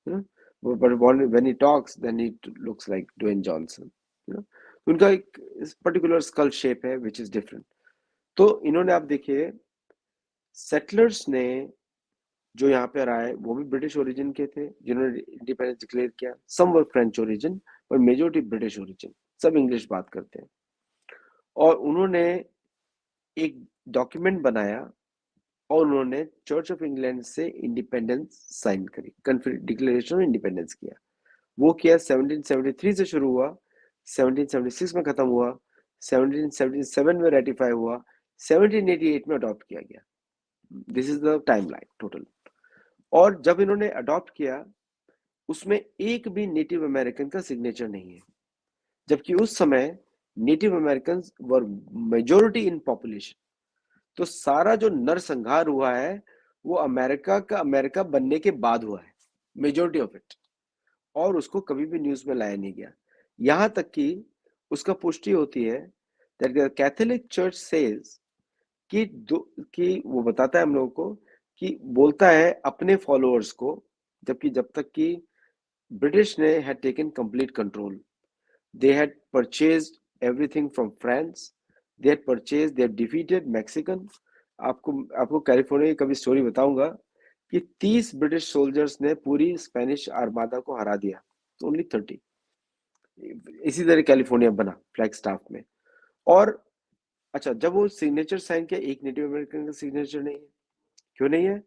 you know? But when he talks, then he looks like Dwayne Johnson, you know? उनका एक पर्टिकुलर स्कल शेप है विच इज डिफरेंट। तो इन्होंने, आप देखिए, सेटलर्स ने जो यहाँ पे आए वो भी ब्रिटिश ओरिजिन के थे, जिन्होंने इंडिपेंडेंस डिक्लेयर किया। सम वर फ्रेंच ओरिजिन, पर मेजोरिटी ब्रिटिश ओरिजिन, सब इंग्लिश बात करते हैं। और उन्होंने एक डॉक्यूमेंट बनाया, और उन्होंने चर्च ऑफ इंग्लैंड से इंडिपेंडेंस साइन करी, डिक्लेरेशन ऑफ इंडिपेंडेंस किया। वो किया 1773 से शुरू हुआ, 1776 में खत्म हुआ, 1777 में रेटिफाई हुआ, 1788 में अडॉप्ट किया गया। This is the timeline total. और जब इन्होंने अडॉप्ट किया, उसमें एक भी नेटिव अमेरिकन का सिग्नेचर नहीं है, जबकि उस समय native American were majority in population. तो सारा जो नरसंहार हुआ है, वो अमेरिका बनने के बाद हुआ है, मेजोरिटी ऑफ इट, और उसको कभी भी न्यूज में लाया नहीं गया। यहां तक कि उसका पुष्टि होती है that the Catholic church says कि वो बताता है हम लोगों को, कि बोलता है अपने फॉलोअर्स को, जब तक कि ब्रिटिश ने had taken complete control, they had purchased everything from France, they had purchased, they had defeated Mexican. आपको कैलिफोर्निया की कभी स्टोरी बताऊंगा कि 30 ब्रिटिश सोल्जर्स ने पूरी स्पेनिश आर्मादा को हरा दिया, तो ओनली 30। इसी तरह कैलिफोर्निया बना फ्लैग स्टाफ में। और अच्छा, जब वो सिग्नेचर साइन किया, एक नेटिव अमेरिकन का सिग्नेचर नहीं है। क्यों नहीं है?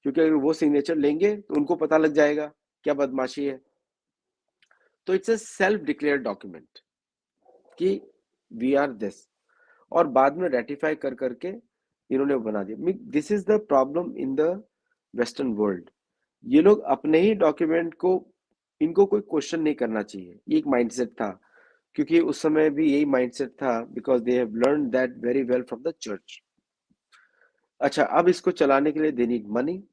क्योंकि अगर वो सिग्नेचर लेंगे तो उनको पता लग जाएगा क्या बदमाशी है। तो it's a self declare document कि वी आर दिस, और बाद में रेटिफाई कर करके इन्होंने बना दिया। This is the problem in the western world. ये लोग अपने ही डॉक्यूमेंट को, इनको कोई क्वेश्चन नहीं करना चाहिए, ये एक माइंडसेट था, क्योंकि उस समय भी यही माइंडसेट था, because they have learn that very well from the church. अच्छा, अब इसको चलाने के लिए they need money,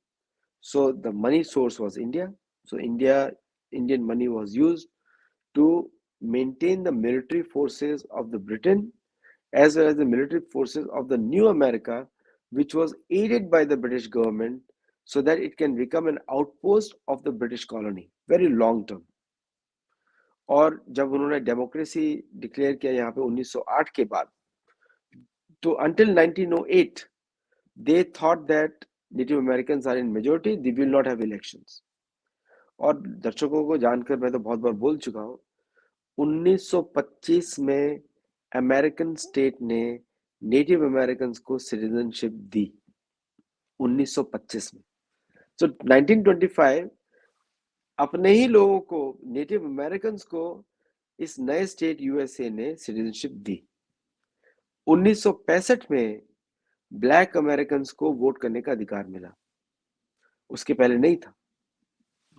so the money source was India. So Indian money was used to maintain the military forces of the Britain as well as the military forces of the new America, which was aided by the British government, so that it can become an outpost of the British colony very long term. और जब उन्होंने democracy declare किया यहाँ पे 1908 के बाद, तो until 1908 they thought that Native Americans are in majority, they will not have elections. और दर्शकों को जानकर मैं तो बहुत बार बोल चुका हूँ, 1925 में अमेरिकन स्टेट ने नेटिव अमेरिकन को सिटीजनशिप दी 1925 में। सो 1925 अपने ही लोगों को, नेटिव अमेरिकन को, इस नए स्टेट यूएसए ने सिटीजनशिप दी। 1965 में ब्लैक अमेरिकन को वोट करने का अधिकार मिला, उसके पहले नहीं था।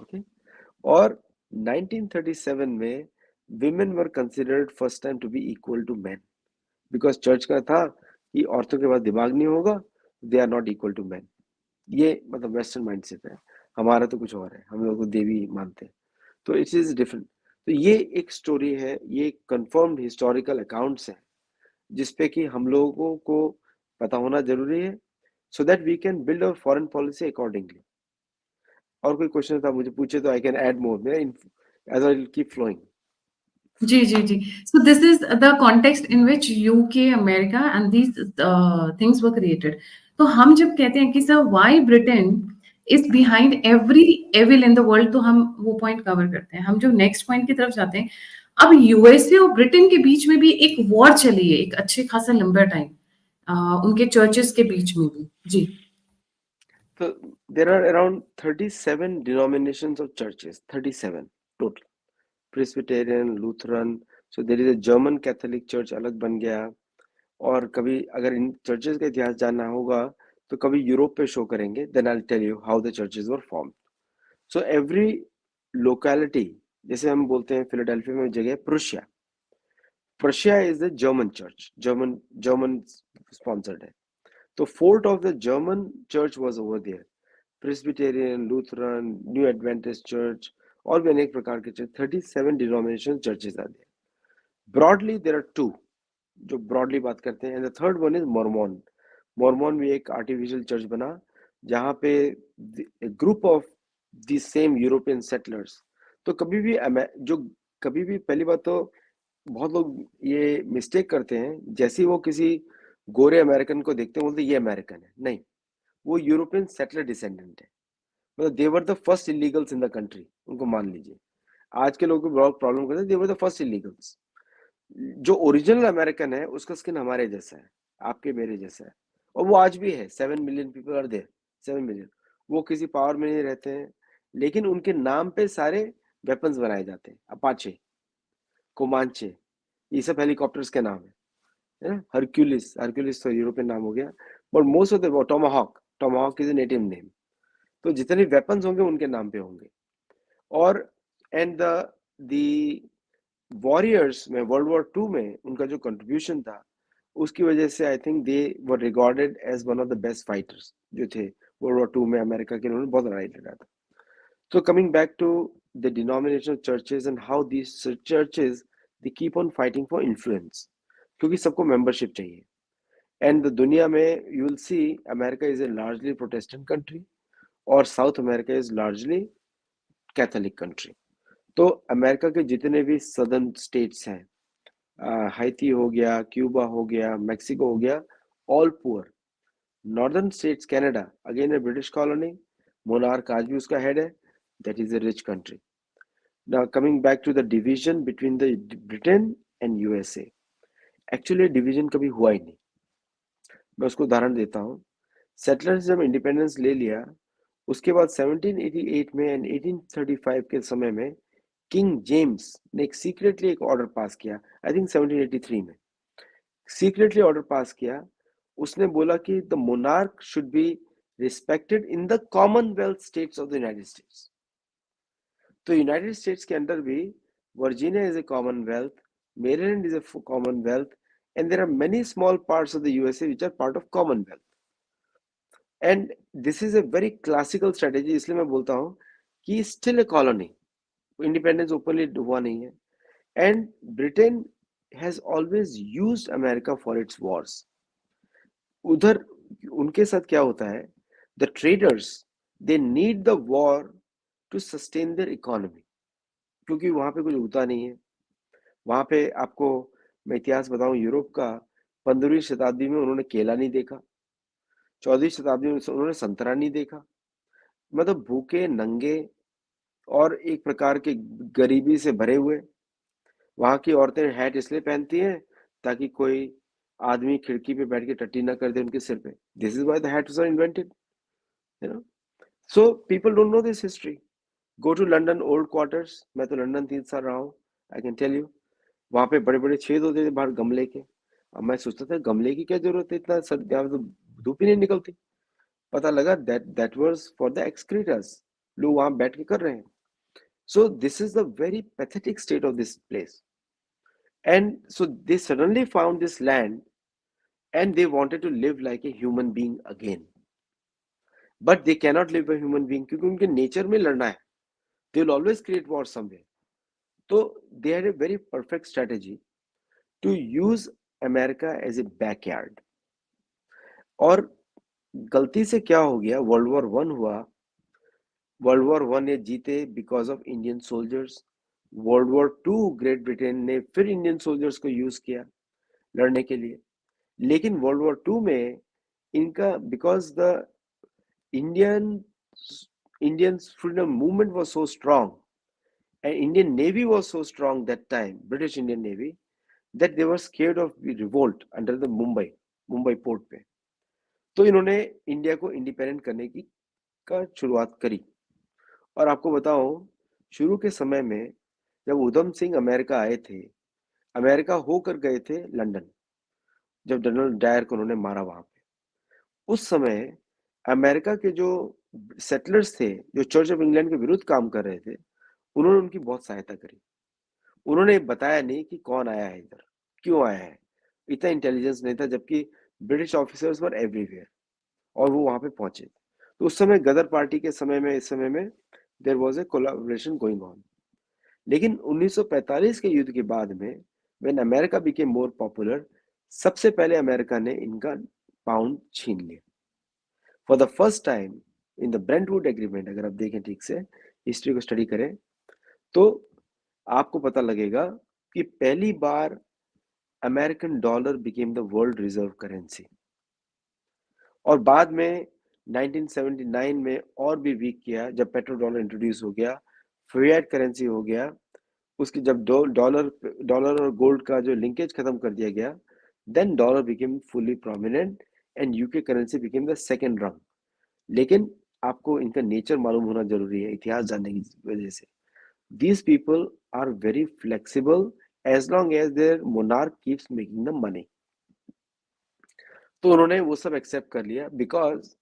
ओके। और 1937 में women were considered first time to be equal to man, because church का था कि औरतों के पास दिमाग नहीं होगा, they are not equal to man. ये मतलब वेस्टर्न माइंडसेट है, हमारा तो कुछ और है, हम लोग को देवी मानते हैं, तो इट इज डिफरेंट। तो ये एक स्टोरी है, ये कंफर्म्ड हिस्टोरिकल अकाउंट्स हैं जिसपे कि हम लोगों को पता होना जरूरी है, so that we can build our foreign policy accordingly. और कोई क्वेश्चन था मुझे पूछे तो I can add more as I keep flowing. जी, जी, जी। So this is the context in which UK, America and these things were created. तो हम जब कहते हैं कि sir why Britain is behind every evil in the world, तो हम वो पॉइंट कवर करते हैं। हम जो नेक्स्ट पॉइंट की तरफ जाते हैं, अब यूएसए और ब्रिटेन के बीच में भी एक वॉर चली है एक अच्छे खासा लंबा टाइम, उनके चर्चेस के बीच में भी। जी। So there are around 37 denominations of churches, 37 total. Presbyterian, Lutheran, so there is a German Catholic Church अलग बन गया। और कभी अगर इन चर्चेस का इतिहास जानना होगा तो कभी यूरोप पे शो करेंगे, then I will tell you how the churches were formed. So every locality, जैसे हम बोलते हैं फिलाडेल्फिया में जगह Prussia, Prussia is the German church, German sponsored है। तो fort of the German church was over there. Presbyterian, Lutheran, new Adventist church और भी अनेक प्रकार के church, 37 denomination churches are there. Broadly there are two जो ब्रॉडली बात करते हैं, and the third one is Mormon. Mormon भी एक आर्टिफिशियल चर्च बना जहां पे group of the same European settlers. तो कभी भी जो कभी भी पहली बात तो बहुत लोग ये मिस्टेक करते हैं, जैसे ही वो किसी गोरे अमेरिकन को देखते हैं बोलते ये अमेरिकन है, नहीं, वो यूरोपियन सेटलर डिसेंडेंट है। मतलब they were the first illegals in the country, उनको मान लीजिए। आज के लोगों को बहुत प्रॉब्लम करते हैं, दे वर द फर्स्ट इलीगल्स। जो ओरिजिनल अमेरिकन है उसका स्किन हमारे जैसा है, आपके मेरे जैसा है, और वो आज भी है। 7 million people are there, 7 million. वो किसी पावर में नहीं रहते हैं, लेकिन उनके नाम पे सारे वेपन्स बनाए जाते हैं। अपाचे, कोमांचे, ये सब हेलीकॉप्टर्स के नाम है ना। हरक्यूलिस, हरक्यूलिस तो यूरोपियन नाम हो गया, but most of the tomahawk, tomahawk is a native name. तो जितने वेपन्स होंगे उनके नाम पे होंगे। और एंड द वॉरियर्स में वर्ल्ड वॉर 2 में उनका जो कंट्रीब्यूशन था, उसकी वजह से I think they were regarded as one of the best fighters जो थे वर्ल्ड वॉर 2 में। अमेरिका के उन्होंने बहुत लड़ाई लड़ा था। So coming back to the denomination of churches and how these churches they keep on fighting for influence, क्योंकि सबको membership चाहिए। And the दुनिया में you will see America is a largely Protestant country और South America is largely Catholic country। तो America के जितने भी सदर्न स्टेट्स हैं, हाइती हो गया, क्यूबा हो गया, मेक्सिको हो गया, all poor. Northern states Canada again a British colony, monarch आज भी उसका हेड है, that is a rich country. Now coming back to the division between the Britain and USA, actually division कभी हुआ ही नहीं। मैं उसको उदाहरण देता हूँ। सेटलर्स जब इंडिपेंडेंस ले लिया, उसके बाद 1788 में एंड 1835 के समय में किंग जेम्स ने एक सीक्रेटली एक ऑर्डर पास किया, आई थिंक 1783 में सीक्रेटली ऑर्डर पास किया। उसने बोला कि the monarch should be respected in the commonwealth states of the United States. तो यूनाइटेड स्टेट्स के अंदर भी Virginia is a commonwealth, Maryland is a commonwealth, and there are many small parts of the USA which are part of commonwealth. And this is a very classical strategy, इसलिए मैं बोलता हूँ कि still a colony, independence openly हुआ नहीं है। And Britain has always used America for its wars. उधर उनके साथ क्या होता है, the traders they need the war to sustain their economy, क्योंकि वहां पे कुछ उगता नहीं है। वहां पे आपको मैं इतिहास बताऊं यूरोप का, 15वीं शताब्दी में उन्होंने केला नहीं देखा, 14वीं शताब्दी में उन्होंने संतरा नहीं देखा। मतलब भूखे नंगे और एक प्रकार के गरीबी से भरे हुए। वहां की औरतें हैट इसलिए पहनती हैं ताकि कोई आदमी खिड़की पे बैठ के टट्टी ना कर दे उनके सिर पे. This is why the hats are invented, you know. So people don't know this history. Go to London old quarters. मैं तो लंदन 3 साल रहा हूँ. I can tell you. वहाँ पे बड़े बड़े छेद होते थे बाहर गमले के. अब मैं सोचता था गमले की क्या जरूरत है, इतना सर्द यहाँ तो धूप ही नहीं निकलती. पता लगा that was for the excretors. लोग वहाँ बैठ के कर रहे हैं. So this is the very pathetic state of this place. And so they suddenly found this land and they wanted to live like a human being again. But they cannot live a human being क्योंकि उनके nature में लड़ना है. They will always create war somewhere. So they had a very perfect strategy to use America as a backyard. और गलती से क्या हो गया, वर्ल्ड वॉर 1 हुआ. वर्ल्ड वॉर 1 ये जीते because of Indian soldiers. World war 2 great Britain ने फिर इंडियन सोल्जर्स को यूज किया लड़ने के लिए. लेकिन वर्ल्ड वॉर 2 में इनका because the Indian freedom movement was so strong and Indian Navy was so strong that time, British Indian Navy, that they were scared of revolt under the Mumbai port पे. तो इन्होंने India को independent करने की शुरुआत करी. और आपको बताओ, शुरू के समय में जब उधम सिंह अमेरिका आए थे, अमेरिका होकर गए थे लंदन, जब जनरल डायर को उन्होंने मारा वहां पे. उस समय अमेरिका के जो सेटलर्स थे, जो चर्च ऑफ इंग्लैंड के विरुद्ध काम कर रहे थे, उन्होंने उनकी बहुत सहायता करी. उन्होंने बताया नहीं कि कौन आया है इधर, क्यों आया है. इतना इंटेलिजेंस नहीं था, जबकि ब्रिटिश ऑफिसर्स वर एवरीवेयर और वो वहां पे पहुंचे. तो उस समय गदर पार्टी के समय में, इस समय में there was a collaboration going on. लेकिन 1945 के युद्ध के बाद में when America became more popular, सबसे पहले अमेरिका ने इनका पाउंड छीन लिया. For the first time in the Brentwood agreement, अगर आप देखें ठीक से, हिस्ट्री को स्टडी करें, तो आपको पता लगेगा कि पहली बार American dollar became the world reserve currency. और बाद में 1979 में और भी वीक किया, जब पेट्रो डॉलर इंट्रोड्यूस हो गया, फिएट करेंसी हो गया. उसकी जब डॉलर और गोल्ड का जो लिंकेज खत्म कर दिया गया, then dollar became fully prominent and UK currency became the second rung. लेकिन आपको इनका नेचर मालूम होना जरूरी है इतिहास जानने की वजह से. These people are very flexible as long as their monarch keeps making them money. तो उन्होंने वो सब एक्सेप्ट कर लिया because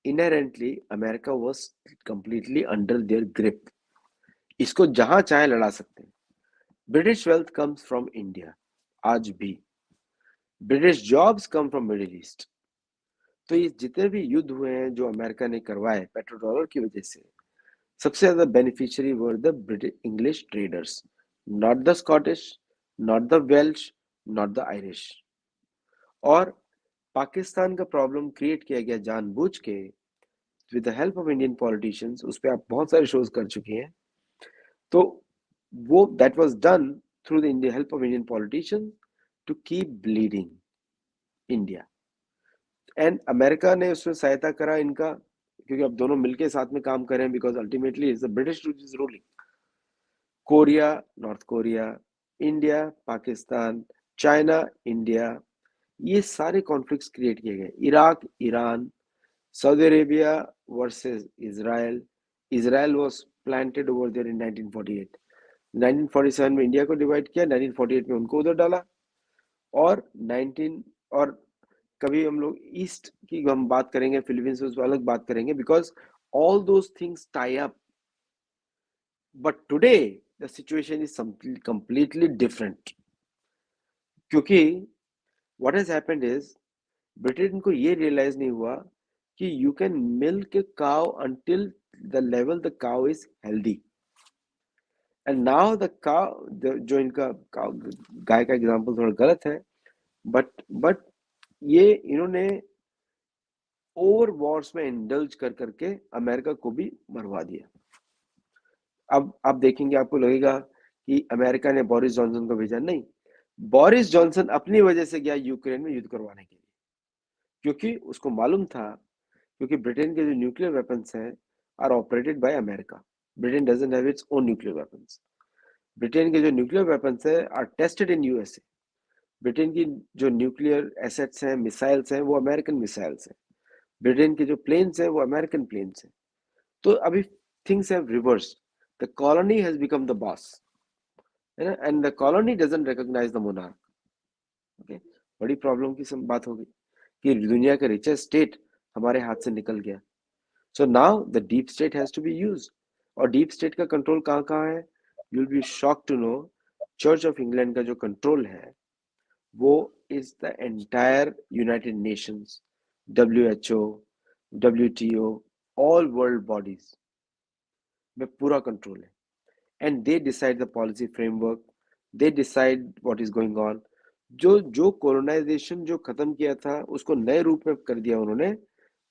inherently America was completely under their grip. इसको जहां चाहे लड़ा सकते हैं. British wealth comes from India. आज भी British jobs come from Middle East. तो ये जितने भी युद्ध हुए हैं जो अमेरिका ने करवाए पेट्रो डॉलर की वजह से, सबसे ज्यादा beneficiary were the British English traders, not the Scottish, not the Welsh, not the Irish. और पाकिस्तान का प्रॉब्लम क्रिएट किया गया जानबूझ के with the help of Indian politicians. उस पर आप बहुत सारे शोज कर चुके हैं. तो वो that was done through the help of Indian politicians to keep bleeding India. And America ने उसमें सहायता करा इनका, क्योंकि अब दोनों मिलके साथ में काम कर रहे हैं, because ultimately it's the British which is ruling. Korea, North Korea, India, Pakistan, China, India, ये सारे कॉन्फ्लिक्ट्स क्रिएट किए गए. Iraq, Iran, Saudi Arabia versus Israel. Israel was planted over there in 1948. 1947 में इंडिया को डिवाइड किया, 1948 में उनको उधर डाला. और कभी हम लोग ईस्ट की हम बात करेंगे, फिलीपींस उस अलग बात करेंगे, because all those things tie up. But today the situation is completely different, क्योंकि what has happened is Britain को ये रियलाइज नहीं हुआ कि you can milk a cow until the level the cow is healthy. And now the cow, जो इनका गाय का example थोड़ा गलत है, बट ये इन्होंने ओवर वॉर्स में इंडल्ज कर करके अमेरिका को भी मरवा दिया. अब आप देखेंगे, आपको लगेगा कि अमेरिका ने बोरिस जॉनसन को भेजा. नहीं, बोरिस जॉनसन अपनी वजह से गया यूक्रेन में युद्ध करवाने के लिए, क्योंकि उसको मालूम था, क्योंकि ब्रिटेन के जो न्यूक्लियर वेपन्स हैं are operated by America. Britain doesn't have its own nuclear weapons. Britain के जो न्यूक्लियर वेपन्स है are tested in USA. Britain की जो न्यूक्लियर एसेट्स हैं, मिसाइल्स हैं, वो अमेरिकन मिसाइल्स हैं। ब्रिटेन के जो प्लेन्स हैं वो अमेरिकन प्लेन्स हैं। तो अभी things have reversed, the colony has become the boss, है ना, and the colony doesn't recognise the monarch. Okay, बड़ी प्रॉब्लम की बात होगी कि दुनिया का रिचेस्ट स्टेट हमारे हाथ से निकल गया। So now the deep state has to be used. और डीप स्टेट का कंट्रोल कहाँ कहाँ है? You will be shock to know, Church of England का जो कंट्रोल है वो is the entire United Nations, WHO, WTO, all world bodies में पूरा कंट्रोल है। And they decide the policy framework, they decide what is going on. जो जो colonisation जो खत्म किया था उसको नए रूप में कर दिया उन्होंने,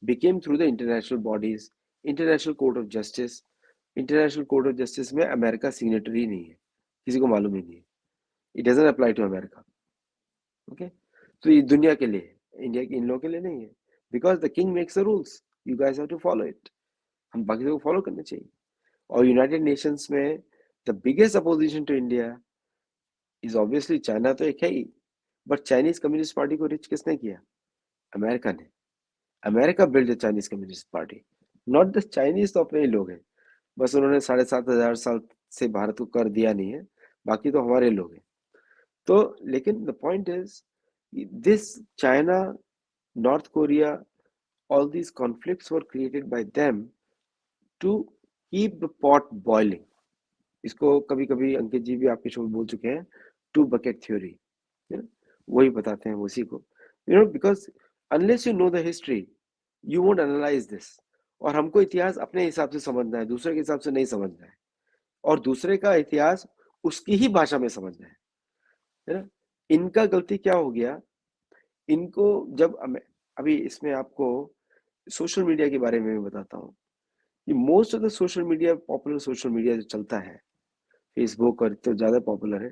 became through the international bodies, International Court of Justice. International Court of Justice में अमेरिका सिग्नेटरी नहीं है, किसी को मालूम ही नहीं है, it doesn't apply to America. Okay, तो ये दुनिया के लिए है, इंडिया के इन लोगों के लिए नहीं है, because the king makes the rules, you guys have to follow it. हम बाकी को फॉलो करने चाहिए। और यूनाइटेड नेशंस में the biggest opposition to India is obviously China, तो एक है ही, बट चाइनीज कम्युनिस्ट पार्टी को रिच किसने किया? अमेरिका ने। America build the Chinese Communist Party, not the Chinese. तो अपने ही लोग हैं, बस उन्होंने 7,500 साल से भारत को कर दिया नहीं है, बाकी तो हमारे लोग हैं। तो लेकिन the point is this China, north Korea, all these conflicts were created by them to keep the pot boiling. इसको कभी कभी अंकित जी भी आपके शो में बोल चुके हैं, टू बकेट थ्योरी, वही बताते हैं उसी को, because unless you know the history you won't analyse this. और हमको इतिहास अपने हिसाब से समझना है, दूसरे के हिसाब से नहीं समझना है, और दूसरे का इतिहास उसकी ही भाषा में समझना है ना। इनका गलती क्या हो गया, इनको जब अभी इसमें आपको सोशल मीडिया के बारे में भी बताता हूँ कि most of the social media, popular social media जो चलता है, फेसबुक और तो ज्यादा पॉपुलर है,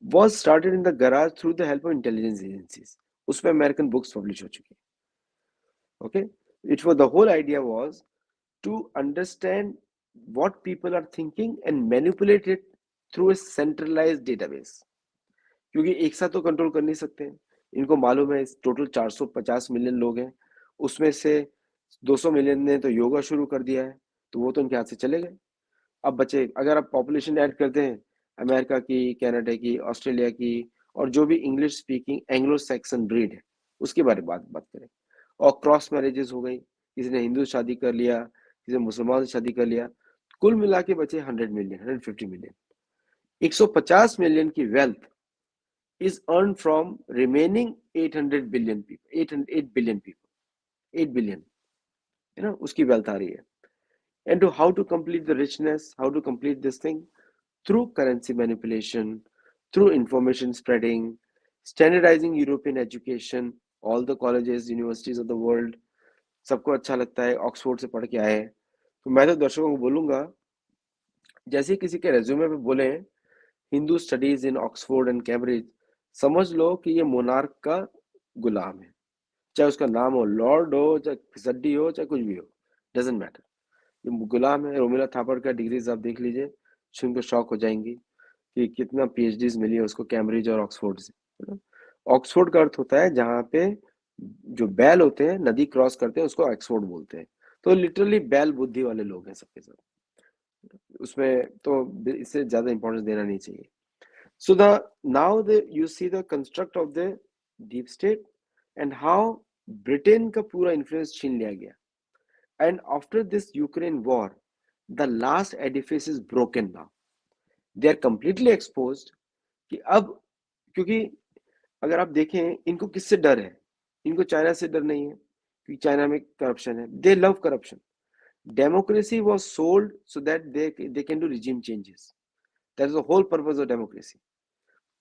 was started in the garage through the help of intelligence agencies. उसमें अमेरिकन बुक्स पब्लिश हो चुकी है। Okay, it was the whole idea was to understand what people are thinking and manipulate it through a centralised database. क्योंकि एक साथ तो control कर नहीं सकते हैं, इनको मालूम है टोटल 450 मिलियन लोग हैं, उसमें से 200 मिलियन ने तो योगा शुरू कर दिया है, तो वो तो उनके हाथ से चले गए। अब बचे, अगर आप पॉपुलेशन ऐड करते हैं अमेरिका की, कनाडा की, ऑस्ट्रेलिया की, और जो भी English speaking Anglo Saxon breed है उसके बारे में बात करें, और क्रॉस मैरिजेस हो गई, किसी ने हिंदू शादी कर लिया, किसी ने मुसलमान से शादी कर लिया, कुल मिला के बचे 100 मिलियन, 150 मिलियन। 150 मिलियन की wealth is earned from remaining 800 billion people, 8 billion people, 8 billion, उसकी wealth आ रही है। And to how to complete the richness, how to complete this thing? Through currency manipulation, through information spreading, standardizing European education, all the colleges, universities of the world, सबको अच्छा लगता है Oxford से पढ़ के आए हैं। तो मैं तो दर्शकों को बोलूंगा, जैसे किसी के रेज्यूमे पे बोले Hindu studies in Oxford and Cambridge, समझ लो कि ये मोनार्क का गुलाम है, चाहे उसका नाम हो लॉर्ड हो, चाहे फिसड्डी हो, चाहे कुछ भी हो, डजेंट मैटर, ये गुलाम है। रोमिला थापर का डिग्रीज आप देख लीजिए, सुनकर शॉक हो जाएंगी कि कितना PhDs मिली है उसको कैम्ब्रिज और ऑक्सफोर्ड से। ऑक्सफोर्ड का अर्थ होता है जहाँ पे जो बैल होते हैं, नदी क्रॉस करते हैं, उसको ऑक्सफोर्ड बोलते हैं। तो लिटरली बैल बुद्धि वाले लोग हैं सबके सब, उसमें तो इससे ज्यादा इंपॉर्टेंस देना नहीं चाहिए। So now you see the construct of the deep state and how Britain का पूरा influence छीन लिया गया। And after this Ukraine war, the last edifice is broken now. They are completely exposed कि अब, क्योंकि अगर आप देखें इनको किससे डर है, इनको चाइना से डर नहीं है, क्योंकि चाइना में करप्शन है, they love corruption. Democracy was sold so that they can do regime changes. That is the whole purpose of democracy.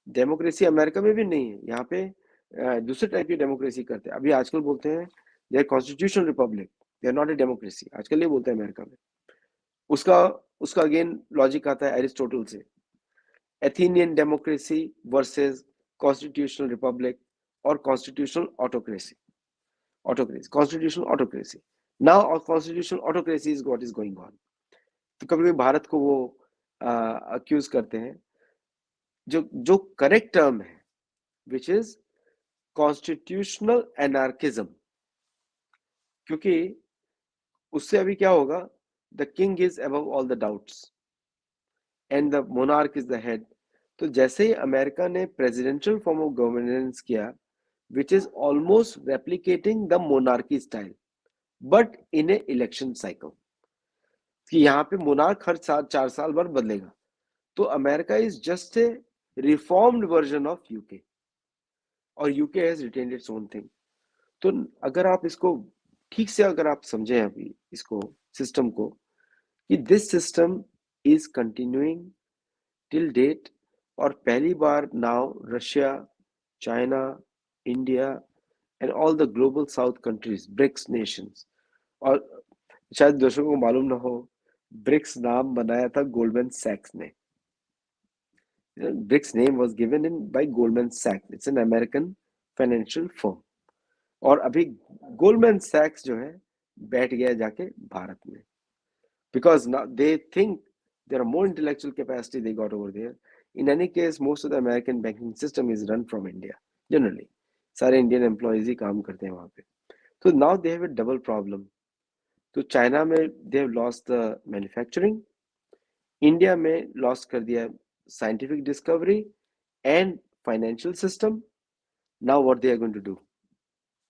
Democracy America में भी नहीं है, यहाँ पे दूसरे टाइप की डेमोक्रेसी करते हैं। अभी आजकल बोलते हैं they are constitutional republic, they are not a democracy, आजकल ये बोलते हैं अमेरिका में। उसका उसका अगेन लॉजिक आता है एरिस्टोटल से, Athenian democracy versus constitutional republic और constitutional autocracy, constitutional autocracy. Now constitutional autocracy is what is going on. तो कभी कभी भारत को वो अक्यूज करते हैं, जो जो करेक्ट टर्म है which is constitutional anarchism. क्योंकि उससे अभी क्या होगा, the king is above all the doubts and the monarch is the head. तो जैसे ही अमेरिका ने प्रेसिडेंशियल फॉर्म ऑफ गवर्नेंस किया, which is almost replicating the monarchy style but in a election cycle, कि यहाँ पे मोनार्क हर 4 साल बाद बदलेगा. तो America is just a reformed version of UK, और UK has retained its own thing. तो अगर आप इसको ठीक से अगर आप समझें अभी इसको सिस्टम को, कि this system is continuing till date. और पहली बार now Russia, China, India and all the global south countries, BRICS nations. और शायद दर्शकों को मालूम ना हो, ब्रिक्स नाम बनाया था गोल्डमैन सैक्स ने. BRICS name was given in by Goldman सैक्स. It's an American financial firm. और अभी गोल्डमैन सैक्स जो है बैठ गया जाके भारत में, because now they think there are more intellectual capacity they got over there. In any case, most of the American banking system is run from India generally. सारे Indian employees ही काम करते हैं वहां पे. तो now they have a double problem. तो China में they have lost the manufacturing, India में लॉस्ट कर दिया scientific discovery and financial system. Now what they are going to do,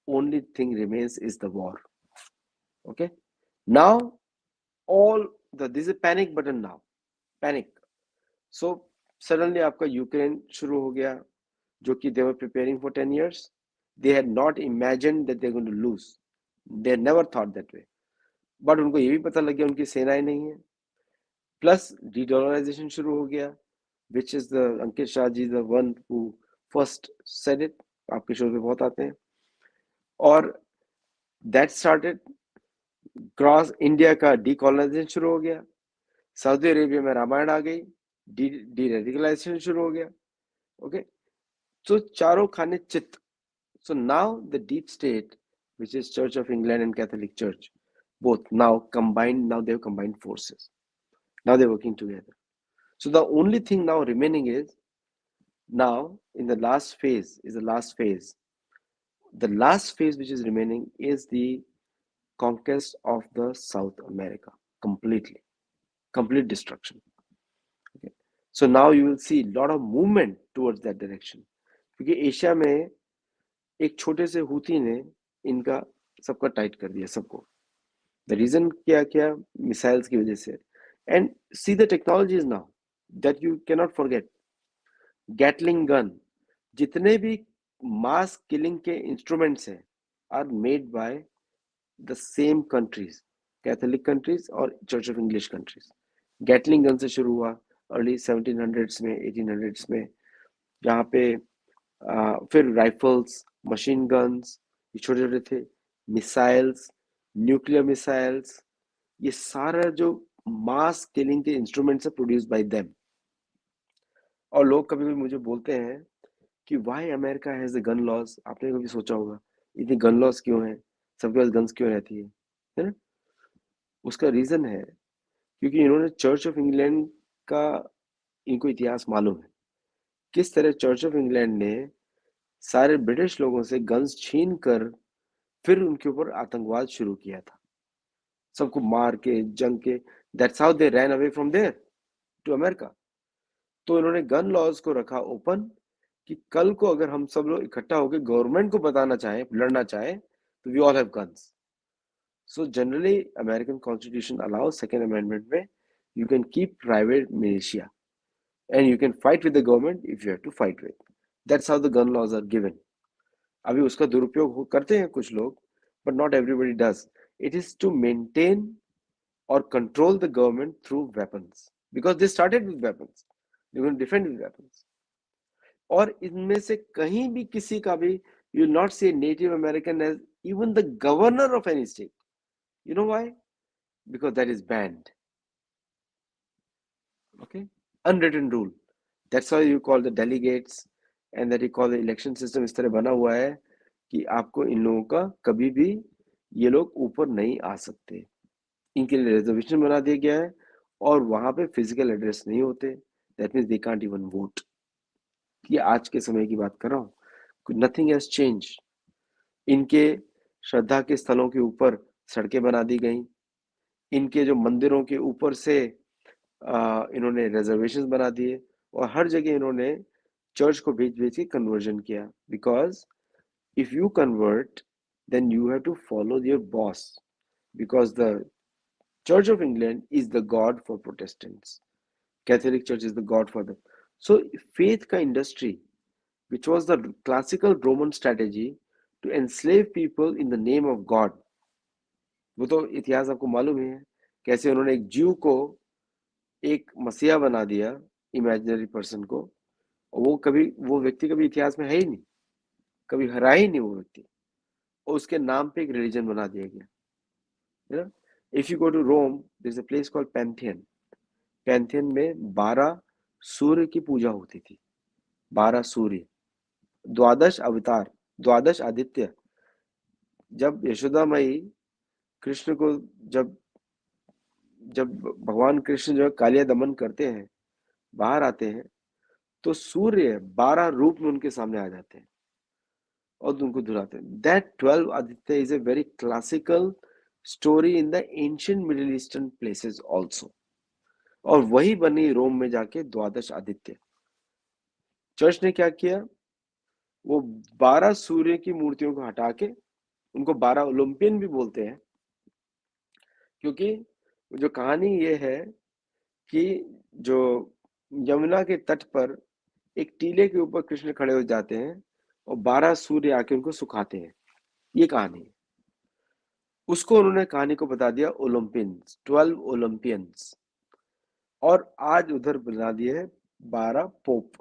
only thing remains is the war. Okay, now all this is a panic button now. Panic. So suddenly आपका Ukraine शुरू हो गया, जो कि they were preparing for 10 years. They had not imagined that they're going to lose. They never thought that way. But उनको ये भी पता लग गया उनकी सेनाएं नहीं है. प्लस डीडॉलराइजेशन शुरू हो गया, which is the Ankit Shah ji the one who first said it. आपके शो पे बहुत आते हैं. और that started क्रॉस इंडिया का डीकोलोनाइजेशन शुरू हो गया. सऊदी अरेबिया में रामायण आ गई, डी रेडिकलाइजेशन शुरू हो गया. ओके, तो चारों खाने चित. सो now the deep state, which is Church of England and Catholic Church, both now combined. Now they've combined forces. Now they're working together. So the only thing now remaining is, now in the last phase is the last phase. The last phase which is remaining is the conquest of the South America completely. Complete destruction. Okay. So now you will see a lot of movement towards that direction. क्योंकि Asia में एक छोटे से हुती ने इनका सबका tight कर दिया सबको. द रीजन क्या क्या, मिसाइल्स की वजह से. And see the technologies now that you can not forget. Gatling gun, जितने भी मास किलिंग के इंस्ट्रूमेंट्स हैं are made by the same countries, Catholic countries और church of English countries. Gatling gun से शुरू हुआ अर्ली 1700s में, 1800s में, जहाँ पे फिर राइफल्स, मशीन गन्स, ये छोटे छोटे थे, मिसाइल्स, न्यूक्लियर मिसाइल्स, ये सारा जो मास किलिंग के इंस्ट्रूमेंट्स है प्रोड्यूस बाय देम. और लोग कभी कभी मुझे बोलते हैं कि why America has the gun laws. आपने कभी सोचा होगा इतनी गन लॉज क्यों है, सबके पास गन्स क्यों रहती है ना? उसका रीजन है क्योंकि इन्होंने चर्च ऑफ इंग्लैंड का, इनको इतिहास मालूम है किस तरह चर्च ऑफ इंग्लैंड ने सारे ब्रिटिश लोगों से गन्स छीन कर फिर उनके ऊपर आतंकवाद शुरू किया था, सबको मार के, जंग के. That's how they ran away from there to America. तो इन्होंने गन लॉज को रखा ओपन, कि कल को अगर हम सब लोग इकट्ठा होकर गवर्नमेंट को बताना चाहे, लड़ना चाहे, तो we all have guns. So generally, American Constitution allows Second Amendment में you can keep private militia and you can fight with the government if you have to fight with. That's how the gun laws are given. अभी उसका दुरुपयोग करते हैं कुछ लोग, but not everybody does. It is to maintain or control the government through weapons, because they started with weapons. They're going to defend with weapons. और इनमें से कहीं भी किसी का भी you will not see a Native American as even the governor of any state. You know why? Because that is banned. Okay, unwritten rule. That's why you call the delegates and that you call the election system. इस तरह बना हुआ है कि आपको इन लोगों का कभी भी ये लोग ऊपर नहीं आ सकते. इनके लिए रिजर्वेशन बना दिया गया है और वहां पे फिजिकल एड्रेस नहीं होते. That means they can't even vote. ये आज के समय की बात कर रहा हूँ. Nothing has change. इनके श्रद्धा के स्थलों के ऊपर सड़कें बना दी गई, इनके जो मंदिरों के ऊपर से इन्होंने रिजर्वेशन बना दिए, और हर जगह इन्होंने चर्च को भेज भेज के कन्वर्जन किया। Because if you convert, then you have to follow your boss, because the Church of England is the god for Protestants. Catholic Church is the god for them. So faith ka industry, which was the classical Roman strategy to enslave people in the name of God, वो तो इतिहास आपको मालूम ही है, कैसे उन्होंने एक जीव को एक मसीहा बना दिया, इमेजिनरी पर्सन को, और वो व्यक्ति कभी इतिहास में है ही नहीं, कभी हरा ही नहीं वो व्यक्ति, और उसके नाम पे एक रिलीजन बना दिया गया। You know, if you go to Rome, there's a place called Pantheon. Pantheon में 12 सूर्य की पूजा होती थी, 12 सूर्य, 12 अवतार, 12 आदित्य। जब यशोदा मई कृष्ण को जब भगवान कृष्ण जो कालिया दमन करते हैं, बाहर आते हैं, तो सूर्य 12 रूप में उनके सामने आ जाते हैं और उनको धुलाते हैं। That 12 Aditya is a very classical story in the ancient Middle Eastern places also. और वही बनी रोम में जाके 12 आदित्य। चर्च ने क्या किया, वो 12 सूर्य की मूर्तियों को हटा के, उनको 12 ओलंपियन भी बोलते हैं, क्योंकि जो कहानी ये है कि जो यमुना के तट पर एक टीले के ऊपर कृष्ण खड़े हो जाते हैं और 12 सूर्य आके उनको सुखाते हैं, ये कहानी है। उसको उन्होंने कहानी को बता दिया ओलंपियंस, 12 ओलंपियंस, और आज उधर बना दिए है 12 पोप।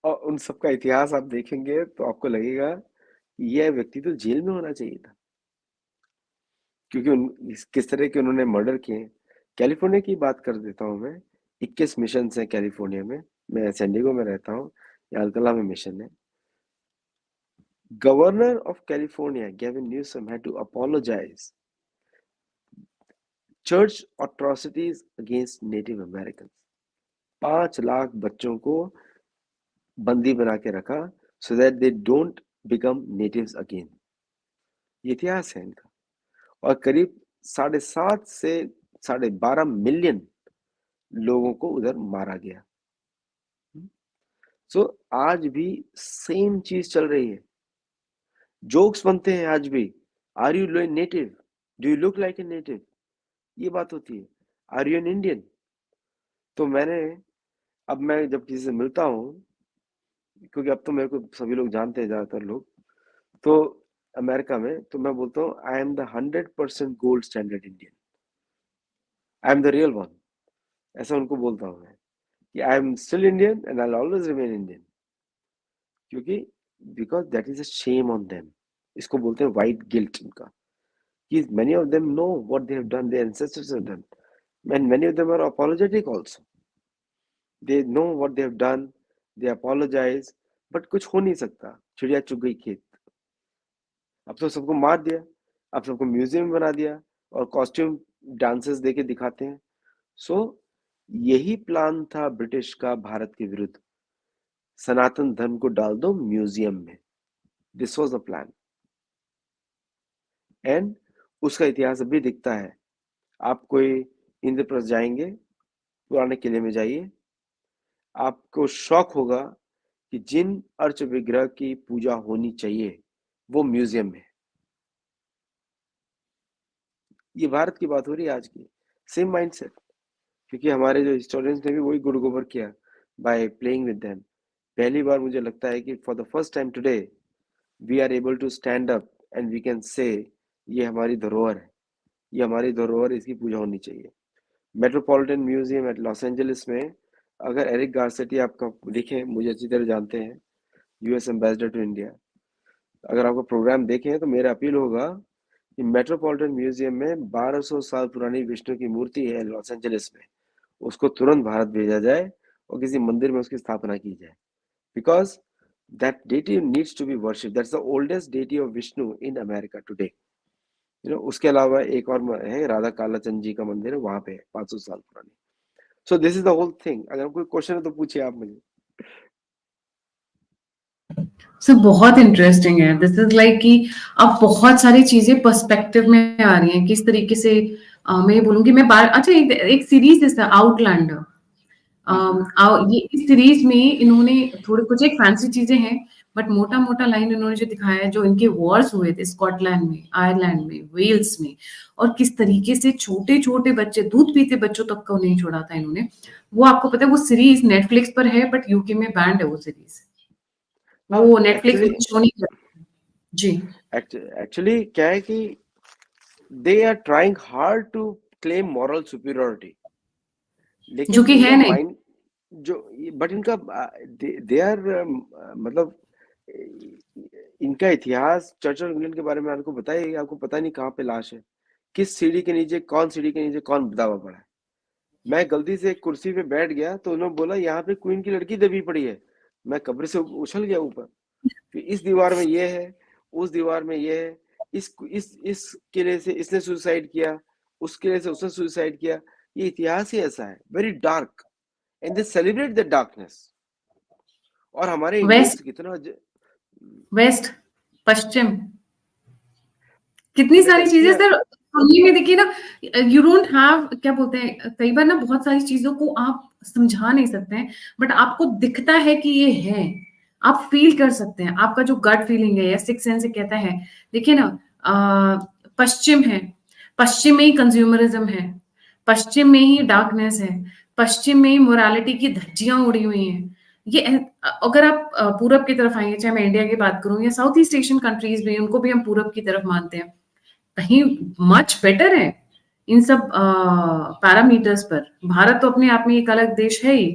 और उन सबका इतिहास आप देखेंगे तो आपको लगेगा कि यह व्यक्ति तो जेल में होना चाहिए था, क्योंकि किस तरह के उन्होंने मर्डर किए। कैलिफोर्निया की बात कर देता हूँ मैं, 21 मिशन है कैलिफोर्निया में, मैं सैनडिएगो में रहता हूँ, या अल्कला में मिशन है। Governor of California Gavin Newsom had to apologise church atrocities against native American. 5 lakh बच्चों को बंदी बना के रखा, so that they don't become natives again. ये इतिहास है इनका। और करीब 7.5 से 12.5 मिलियन लोगों को उधर मारा गया। सो आज भी सेम चीज चल रही है, जोक्स बनते हैं आज भी। Are you native, do you look like a native, ये बात होती है। Are you an Indian. तो मैं जब किसी से मिलता हूँ, क्योंकि अब तो मेरे को सभी लोग जानते हैं, ज्यादातर लोग, तो अमेरिका में, तो मैं बोलता हूँ I am the 100% gold standard Indian, I am the real one, ऐसा उनको बोलता हूँ मैं, कि I am still Indian and I will always remain Indian, क्योंकि because that is a shame on them. इसको बोलते हैं वाइट गिल्ट उनका, कि many of them know what they have done, their ancestors have done, and many of them are apologetic also. They know what they have done, they apologize, but कुछ हो नहीं सकता, चिड़िया चुग गई खेत। अब तो सबको मार दिया, अब सबको म्यूजियम बना दिया और कॉस्ट्यूम डांसेस देके दिखाते हैं। सो यही प्लान था ब्रिटिश का भारत के विरुद्ध, सनातन धर्म को डाल दो म्यूजियम में। This was the plan, and उसका इतिहास अभी दिखता है। आप कोई इंद्रप्रस्थ जाएंगे, पुराने किले में जाइए, आपको शौक होगा कि जिन अर्च विग्रह की पूजा होनी चाहिए वो म्यूजियम में। ये भारत की बात हो रही है आज की, सेम माइंडसेट, क्योंकि हमारे जो हिस्टोरियंस ने भी वही गुड़ गोबर किया बाय प्लेइंग विद देम। पहली बार मुझे लगता है कि for the first time today we are able to stand up and we can say ये हमारी धरोहर है, ये हमारी धरोहर, इसकी पूजा होनी चाहिए। Metropolitan Museum at Los Angeles में, अगर एरिक गारसेटी आपका दिखे, मुझे अच्छी तरह जानते हैं, यूएस एम्बेसडर टू इंडिया, अगर आपका प्रोग्राम देखें तो मेरा अपील होगा कि मेट्रोपॉलिटन म्यूजियम में 1200 साल पुरानी विष्णु की मूर्ति है लॉस एंजलिस में, उसको तुरंत भारत भेजा जाए और किसी मंदिर में उसकी स्थापना की जाए, because that deity needs to be worshipped. That's the oldest deity of Vishnu in America today. उसके अलावा एक और है, राधा कालाचंद जी का मंदिर है, वहां पे है 500 साल पुरानी। So this is the whole thing. अगर कोई क्वेश्चन है तो पूछिए आप मुझे। सो बहुत इंटरेस्टिंग है। दिस इज लाइक कि अब बहुत सारी चीजें पर्सपेक्टिव में आ रही हैं किस तरीके से। मैं ये बोलूंगी मैं बार अच्छा एक सीरीज है आउटलैंडर। ये इस सीरीज में इन्होंने थोड़े कुछ एक फैंसी चीजें हैं, बट मोटा मोटा लाइन इन्होंने जो दिखाया है जो इनके वॉर्स हुए थे स्कॉटलैंड में, आयरलैंड में, वेल्स में, और किस तरीके से छोटे छोटे बच्चे दूध पीते बच्चों तक को नहीं छोड़ा था इन्होंने। वो आपको पता है वो सीरीज नेटफ्लिक्स पर है, बट यूके में बैंड है वो सीरीज। हाँ वो नेटफ्लिक्स एक्चुअली में शो नहीं करता। जी। एक्चुअली क्या है कि they are trying hard to claim moral superiority, जो लेकिन कि है इनका नहीं। माइंड जो बट इनका दे आर मतलब इनका इतिहास चर्च ऑफ इंग्लैंड के बारे में आपको बताया कि आपको पता नहीं कहाँ पे लाश है, किस सीढ़ी के नीचे, कौन सीढ़ी के नीचे कौन दबा पड़ा है। मैं गलती से एक कुर्सी पे बैठ गया तो उन्होंने बोला यहाँ पे क्वीन की लड़की दबी पड़ी है, मैं कब्र से उछल गया ऊपर। फिर इस दीवार में ये है, उस दीवार में ये है, इस किले से इसने सुसाइड किया, उस किले से उसने सुसाइड किया। ये इतिहास ही ऐसा है, very dark, and they celebrate the darkness. और हमारे इंडियंस वेस्ट, कितना वेस्ट, पश्चिम, कितनी सारी चीजें देखिए। सर सुनने में देखिए ना। यू डोंट हैव क्या बोलते हैं कई बार ना बहुत सारी चीजों को आप समझा नहीं सकते हैं, बट आपको दिखता है कि ये है। आप फील कर सकते हैं, आपका जो गट फीलिंग है या सिक्स सेंस से कहता है। देखिए ना, पश्चिम है, पश्चिम में ही कंज्यूमरिज्म है, पश्चिम में ही डार्कनेस है, पश्चिम में ही मोरालिटी की धज्जियां उड़ी हुई हैं। ये अगर आप पूरब की तरफ आएंगे, चाहे मैं इंडिया की बात करूं या साउथ ईस्ट एशियन कंट्रीज भी, उनको भी हम पूरब की तरफ मानते हैं, कहीं मच बेटर है इन सब पैरामीटर्स पर। भारत तो अपने आप में एक अलग देश है ही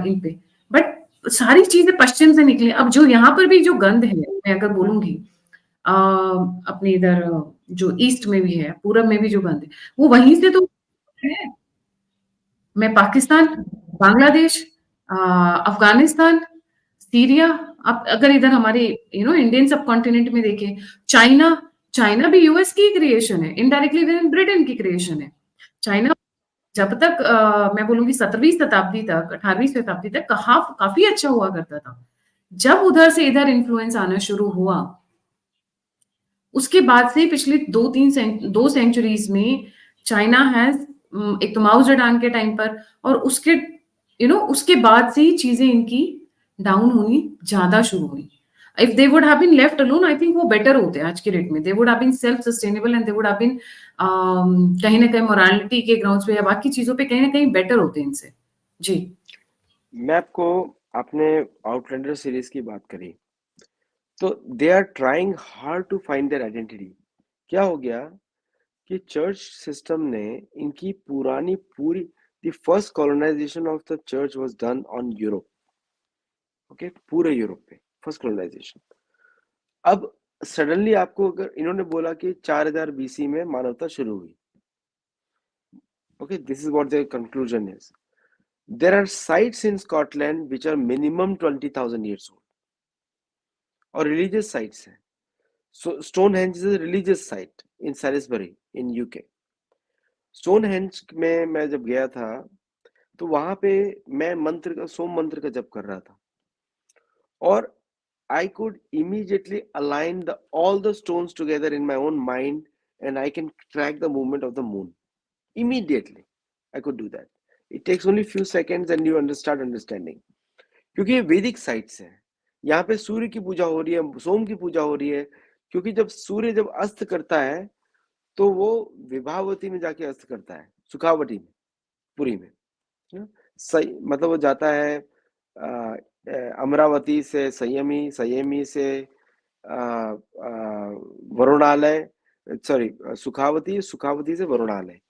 इन पे, बट सारी चीजें पश्चिम से निकली। अब जो यहाँ पर भी जो गंध है, मैं अगर बोलूंगी अपने इधर जो ईस्ट में भी है, पूरब में भी जो गंध है, वो वहीं से तो है। मैं पाकिस्तान, बांग्लादेश, अफगानिस्तान, सीरिया, आप अगर इधर हमारे इंडियन सब कॉन्टिनेंट में देखें, चाइना, चाइना भी यूएस की क्रिएशन है, इनडायरेक्टली ब्रिटेन की क्रिएशन है। चाइना जब तक मैं बोलूंगी 17वीं शताब्दी तक, 18वीं शताब्दी तक काफी अच्छा हुआ करता था। जब उधर से इधर इन्फ्लुएंस आना शुरू हुआ, उसके बाद से पिछले 2 सेंचुरीज में चाइना हैज, एक तो माओ जेडांग के टाइम पर, और उसके उसके बाद से ही चीजें इनकी डाउन होनी ज्यादा शुरू हुई। If they would have been left alone, I think वो बेटर होते आज के डेट में। They would have been self sustainable and they would have been कहीं ना कहीं मोरालिटी के ग्राउंड्स पे या बाकी चीजों पे कहीं ना कहीं बेटर होते इनसे। जी। मैं आपको, आपने आउटलैंडर सीरीज की बात करी, तो they are trying hard to find their identity. क्या हो गया कि चर्च सिस्टम ने इनकी पुरानी पूरी, the first colonisation of the church was done on Europe. Okay, पूरे यूरोप पे फर्स्ट कॉलोनाइजेशन। अब सडनली आपको अगर इन्होंने बोला कि 4000 बीसी में मानवता शुरू हुई, okay, this is what their conclusion is. There are sites in Scotland which are minimum 20,000 years old, और रिलीजियस साइट्स हैं। So Stonehenge is a religious site in Salisbury in UK. Stonehenge में मैं जब गया था तो वहां पे मैं मंत्र का, सोम मंत्र का जप कर रहा था, और I could immediately align all the stones together in my own mind, and I can track the movement of the moon. Immediately I could do that. It takes only few seconds and you start understanding. क्योंकि ये वैदिक sites हैं, यहाँ पे सूर्य की पूजा हो रही है, सोम की पूजा हो रही है। क्योंकि जब सूर्य जब अस्त करता है तो वो विभावती में जाके अस्त करता है, सुखावटी में, पुरी में, सही मतलब वो जाता है अमरावती से संयमी, संयमी से वरुणालय, सॉरी सुखावती, सुखावती से वरुणालय।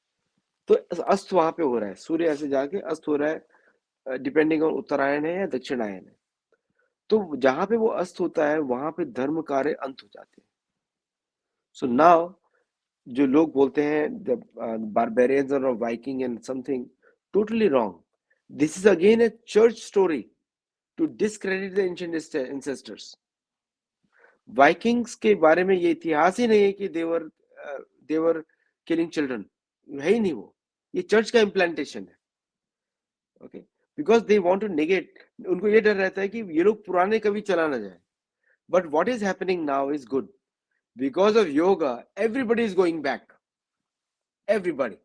तो अस्त वहां पे हो रहा है, सूर्य ऐसे जाके अस्त हो रहा है, डिपेंडिंग ऑन उत्तरायण है या दक्षिणायन है। तो जहां पे वो अस्त होता है वहां पे धर्म कार्य अंत हो जाते हैं। सो नाउ जो लोग बोलते हैं द बारबेरियंस और Viking and something, totally wrong. This is again a church story to discredit the ancient ancestors. Vikings के बारे में ये इतिहास ही नहीं है कि देवर किलिंग चिल्ड्रन, है ही नहीं वो। ये चर्च का इम्प्लांटेशन है। Okay, because they want to negate, उनको ये डर रहता है कि ये लोग पुराने कभी चला ना जाए। But what is happening now is good. Because of yoga, everybody is going back. Everybody.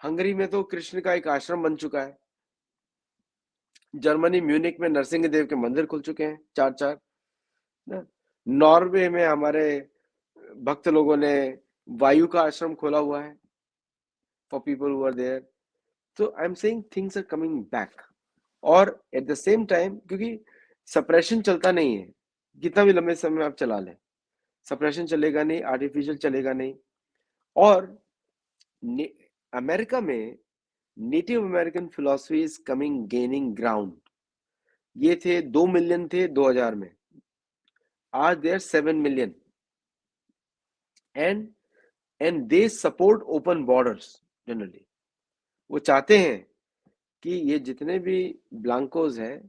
Hungary में तो कृष्ण का एक आश्रम बन चुका है. जर्मनी म्यूनिक में नरसिंह देव के मंदिर खुल चुके हैं 4-4. नॉर्वे में हमारे भक्त लोगों ने वायु का आश्रम खोला हुआ है for people who are there. So I'm saying things are coming back. और at the same time, क्योंकि सप्रेशन चलता नहीं है, कितना भी लंबे समय आप चला लें, सप्रेशन चलेगा नहीं, आर्टिफिशियल चलेगा नहीं. और अमेरिका में native American philosophy is coming gaining ground. ये थे 2 मिलियन थे 2000 में, आज there 7 million. And they support open borders. Generally वो चाहते हैं कि ये जितने भी ब्लैंकोज है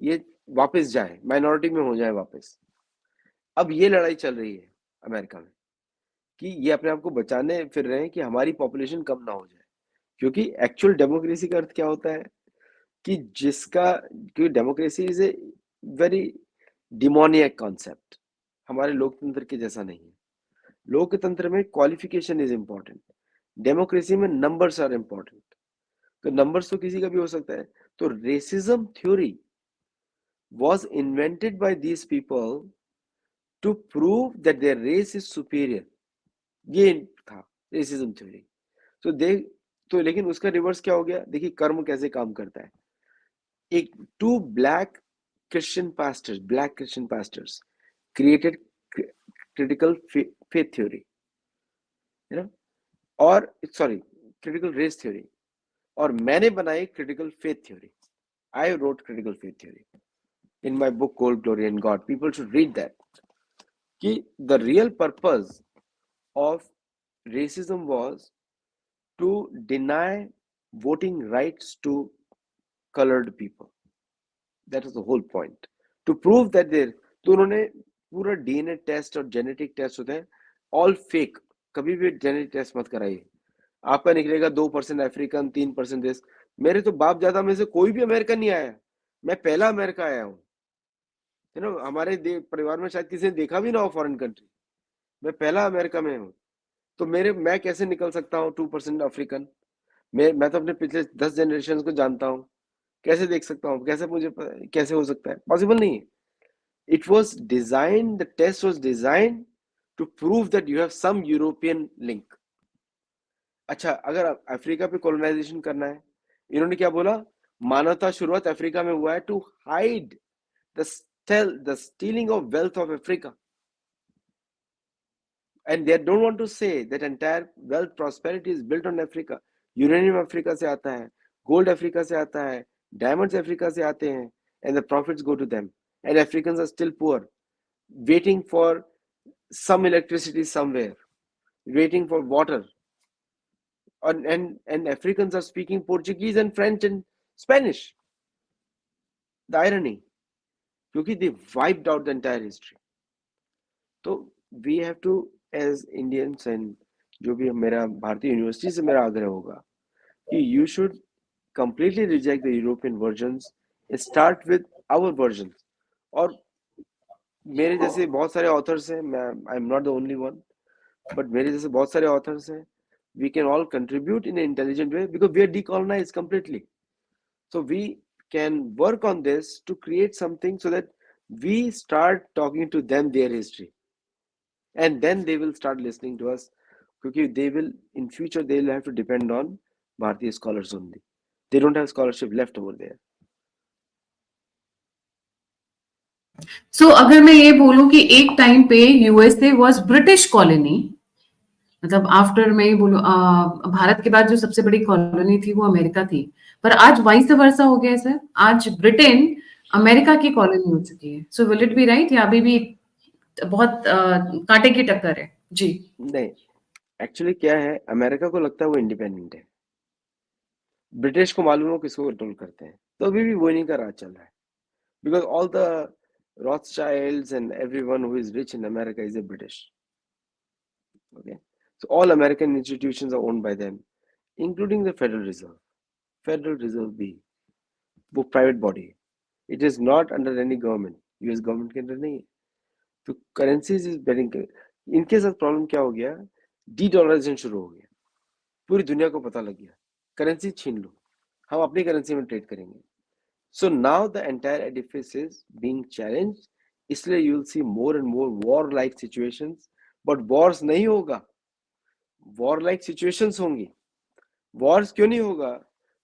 ये वापस जाए, माइनॉरिटी में हो जाए वापस. अब ये लड़ाई चल रही है अमेरिका में कि ये अपने आप को बचाने फिर रहे हैं कि हमारी पॉपुलेशन कम ना हो जाए. क्योंकि एक्चुअल डेमोक्रेसी का अर्थ क्या होता है कि क्योंकि democracy is a very demoniac concept. हमारे लोकतंत्र के जैसा नहीं है. लोकतंत्र में क्वालिफिकेशन इज इंपॉर्टेंट, डेमोक्रेसी में नंबर्स आर इंपॉर्टेंट. तो नंबर्स तो किसी का भी हो सकता है. तो racism theory was invented by these people to prove that their race is superior. ये था रेसिज्म थ्योरी. तो लेकिन उसका रिवर्स क्या हो गया. देखिए कर्म कैसे काम करता है. एक 2 black Christian pastors created critical faith theory, और सॉरी क्रिटिकल रेस थ्योरी, और मैंने बनाई critical faith theory. I wrote critical faith theory in my book Cold Glory and God. People should read that. कि the real purpose of racism was to deny voting rights to colored people. That was the whole point. To prove that तो उन्होंने पूरा DNA test और genetic test होते हैं all fake. कभी भी genetic test मत कराइए. आपका निकलेगा 2% अफ्रीकन, 3% देश. मेरे तो बाप दादा में से कोई भी अमेरिकन नहीं आया. मैं पहला अमेरिका आया हूँ. हमारे परिवार में शायद किसी ने देखा भी ना हो फॉरेन कंट्री. मैं पहला अमेरिका में हूँ. तो मैं कैसे निकल सकता हूँ 2% अफ्रीकन. मैं तो अपने पिछले 10 जनरेशन को जानता हूँ. कैसे देख सकता हूँ. कैसे हो सकता है. पॉसिबल नहीं है. It was design, the test was design to prove that you have some European link. अच्छा, अगर अफ्रीका पे कॉलोनाइजेशन करना है, इन्होंने क्या बोला. मानवता शुरुआत अफ्रीका में हुआ है to hide the stealing of wealth of Africa. And they don't want to say that entire wealth prosperity is built on Africa. Uranium Africa से आता है, gold अफ्रीका से आता है, diamonds अफ्रीका से आते हैं, and the profits go to them. And Africans are still poor, waiting for some electricity somewhere, waiting for water. And Africans are speaking Portuguese and French and Spanish. The irony. क्योंकि they wiped out the entire history. तो we have to as Indians, and जो भी मेरा भारतीय university से मेरा आग्रह होगा कि you should completely reject the European versions and start with our versions. और मेरे जैसे बहुत सारे authors हैं, I am not the only one, but मेरे जैसे बहुत सारे authors हैं. We can all contribute in an intelligent way because we are decolonized completely. So we can work on this to create something so that we start talking to them their history, and then they will start listening to us, because they will in future they will have to depend on Bharatiya scholars only. They don't have scholarship left over there. So अगर मैं ये बोलूं कि एक time पे USA was British colony, मतलब after मैं ये बोलूं भारत के बाद जो सबसे बड़ी कॉलोनी थी वो अमेरिका थी, पर आज वाइस वर्सा हो गया सर. आज ब्रिटेन अमेरिका की कॉलोनी हो चुकी है. So will it be right या अभी भी बहुत कांटे की टक्कर है. जी नहीं, एक्चुअली क्या है, अमेरिका को लगता है वो इंडिपेंडेंट है. ब्रिटिश को मालूम हो किसको कंट्रोल करते हैं. तो अभी भी वही का राज चल रहा है. Because all the Rothschilds and everyone who is rich in America is a British. Okay, so all American institutions are owned by them, including the Federal Reserve. Federal Reserve भी वो प्राइवेट बॉडी है. It is not under any government. US government के अंदर नहीं है. तो currencies is bearing. इनके साथ प्रॉब्लम क्या हो गया, डी डॉलराइजेशन शुरू हो गया, पूरी दुनिया को पता लग गया करेंसी छीन लो, हम अपनी करेंसी में ट्रेड करेंगे। So now the entire edifice is being challenged, इसलिए you will see more and more war like situations. But wars नहीं होगा, वॉर लाइक सिचुएशंस होंगी। वॉर्स क्यों नहीं होगा,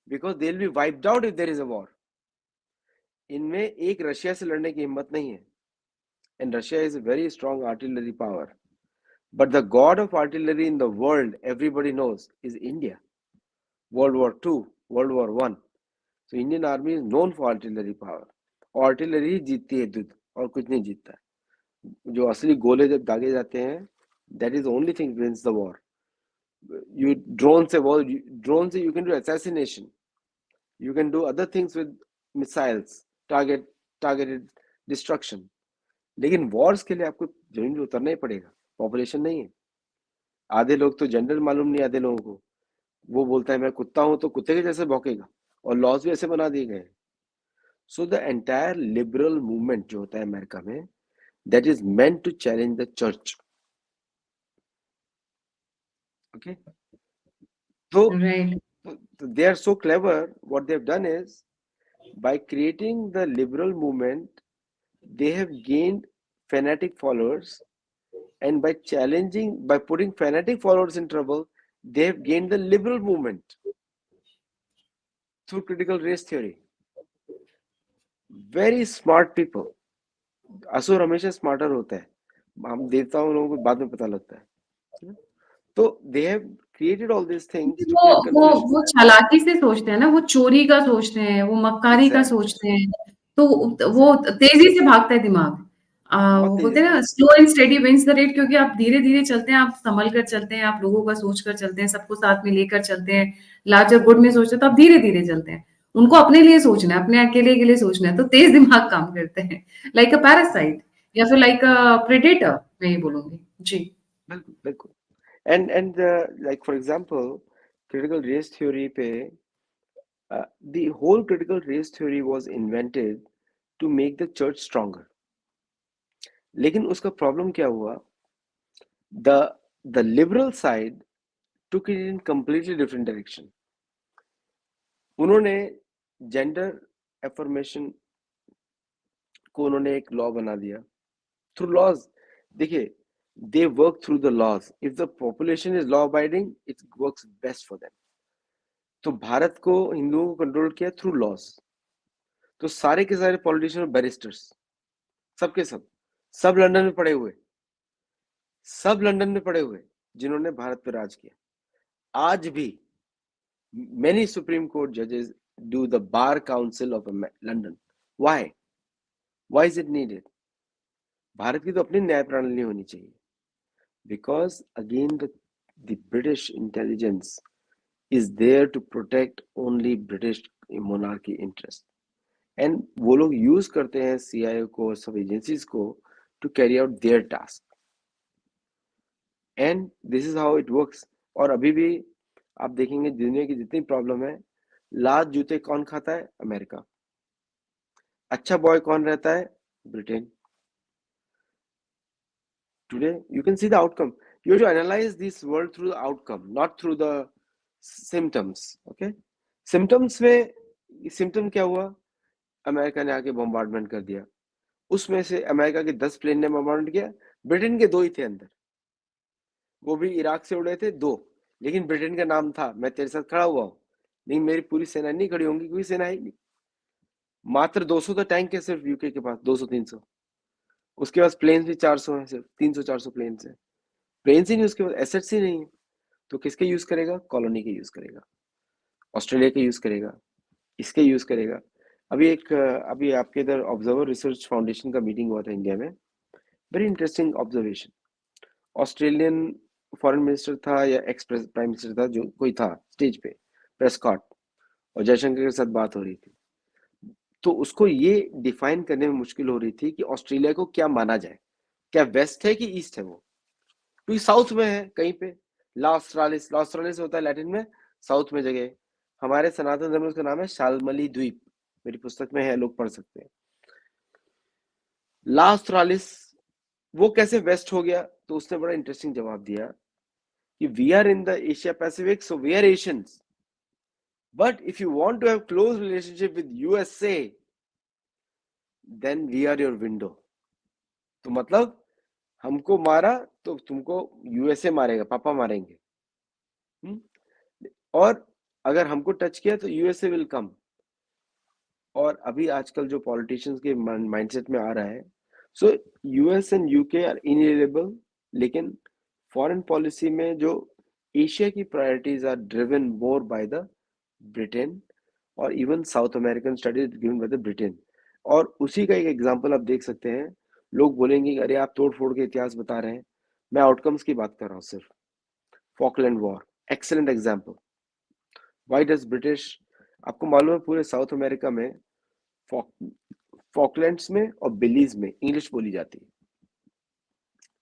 because they will be wiped out if there is a war. इनमें एक Russia से लड़ने की हिम्मत नहीं है, and Russia is a very strong artillery power. But the god of artillery in the world, everybody knows, is India. World War II, World War I. So Indian Army is known for artillery power. Artillery जीतती है युद्ध, और कुछ नहीं जीतता है। जो असली गोले जब दागे जाते हैं, that is the only thing wins the war. You drone से you can do assassination. You can do other things with missiles, targeted destruction. लेकिन वॉर्स के लिए आपको जमीन पे उतरना ही पड़ेगा, पॉपुलेशन नहीं है। आधे लोग तो जेंडर मालूम नहीं, आधे लोगों को वो बोलता है मैं कुत्ता हूं तो कुत्ते के जैसे भौंकेगा, और लॉज भी ऐसे बना दिए गए। So the entire liberal movement जो होता है अमेरिका में, that is meant to challenge the church. Okay, तो right. They are so clever, what they have done is by creating the liberal movement they have gained fanatic followers, and by putting fanatic followers in trouble, they have gained the liberal movement through critical race theory. Very smart people. असुर हमेशा smarter होता है, हम देवताओं लोगों को बाद में पता लगता है। तो they have created all these things to वो create वो confusion. वो चालाकी से सोचते हैं ना, वो चोरी का सोचते हैं, वो मक्कारी का Exactly. सोचते हैं, तो वो तेजी से भागता है दिमाग। बहुत वो तेजी बोलते से हैं ना, भागता slow and steady wins the race, क्योंकि आप धीरे-धीरे चलते हैं, आप संभल कर चलते हैं, आप लोगों का सोच कर चलते हैं, सबको साथ में लेकर चलते हैं, लार्जर गुड में सोचते हैं, तो आप धीरे-धीरे चलते हैं। उनको अपने लिए सोचना है, अपने अकेले के लिए सोचना है, तो तेज दिमाग काम करते हैं, लाइक अ पैरासाइट या फिर लाइक अ प्रेडेटर, मैं ये बोलूँगी। जी। है। बिल्कुल बिल्कुल। and like for example critical race theory पे the whole critical race theory was invented to make the church stronger. लेकिन उसका प्रॉब्लम क्या हुआ, the liberal side took it in completely different direction. उन्होंने जेंडर एफर्मेशन को उन्होंने एक law बना दिया थ्रू लॉज। देखिए, they work through the laws. If the population is law abiding, it works best for them. तो भारत को हिंदुओं को कंट्रोल किया थ्रू लॉज। तो सारे के सारे पॉलिटिशियन और बैरिस्टर्स, सबके सब लंदन में पड़े हुए, सब लंदन में पड़े हुए, जिन्होंने भारत पर राज किया। आज भी many Supreme Court judges do the Bar Council of London. Why? Why is it needed? Bharat की तो अपनी न्याय प्रणाली होनी चाहिए, because again the British intelligence is there to protect only British monarchy interest, and वो लोग यूज करते हैं CIA को और सब एजेंसीज को to carry out their task, and this is how it works. और अभी भी आप देखेंगे दुनिया की जितनी प्रॉब्लम है, लात जूते कौन खाता है, अमेरिका। अच्छा बॉय कौन रहता है, Britain. Today you can see the outcome. You have to analyze this world through the outcome, not through the symptoms. Okay, symptoms में सिम्टम क्या हुआ, अमेरिका ने आके बॉम्बार्डमेंट कर दिया, उसमें से अमेरिका के 10 प्लेन ने बॉम्बार्डमेंट किया, ब्रिटेन के 2 ही थे अंदर, वो भी इराक से उड़े थे 2, लेकिन ब्रिटेन का नाम था मैं तेरे साथ खड़ा हुआ हूँ, लेकिन मेरी पूरी सेना नहीं खड़ी होंगी, कोई सेना ही नहीं। मात्र 200 तो टैंक है सिर्फ यूके के पास, 200-300, उसके पास प्लेन्स भी 400 है, सिर्फ 300-400 प्लेन्स है, प्लेन्स ही नहीं, उसके पास एसेट्स ही नहीं है, तो किसके यूज करेगा, कॉलोनी के यूज करेगा, ऑस्ट्रेलिया के यूज करेगा, इसके यूज करेगा। अभी आपके इधर ऑब्जर्वर रिसर्च फाउंडेशन का मीटिंग हुआ था इंडिया में, very interesting observation. Australian foreign minister था या एक्स प्राइम मिनिस्टर था, जो कोई था स्टेज पे, प्रेस्कॉट, और जयशंकर के साथ बात हो रही थी, तो उसको ये डिफाइन करने में मुश्किल हो रही थी कि ऑस्ट्रेलिया को क्या माना जाए, क्या वेस्ट है कि ईस्ट है, वो क्योंकि साउथ में है कहीं पे, ला ऑस्ट्रालिस होता है लैटिन में, साउथ में जगह। हमारे सनातन धर्म में उसका नाम है शालमली द्वीप, मेरी पुस्तक में है, लोग पढ़ सकते हैं। ला ऑस्ट्रालिस वो कैसे वेस्ट हो गया? तो उसने बड़ा इंटरेस्टिंग जवाब दिया कि we are in the Asia Pacific, so we are Asians, but if you want to have close relationship with USA, then we are your window. तो मतलब हमको मारा तो तुमको यूएसए मारेगा, पापा मारेंगे। और अगर हमको टच किया तो यूएसए विल कम। और अभी आजकल जो पॉलिटिशियंस के माइंडसेट में आ रहा है, so US and UK are ineligible, लेकिन फॉरेन पॉलिसी में जो एशिया की priorities are driven more by the Britain, और even South American studies given by the Britain. और उसी का एक एग्जांपल आप देख सकते हैं। लोग बोलेंगे कि अरे आप तोड़ फोड़ के इतिहास बता रहे हैं, मैं आउटकम्स की बात कर रहा हूँ सिर्फ। Falkland war, excellent example. Why does British, आपको मालूम है पूरे साउथ अमेरिका में फॉकलैंड्स में और बिलीज में इंग्लिश बोली जाती है।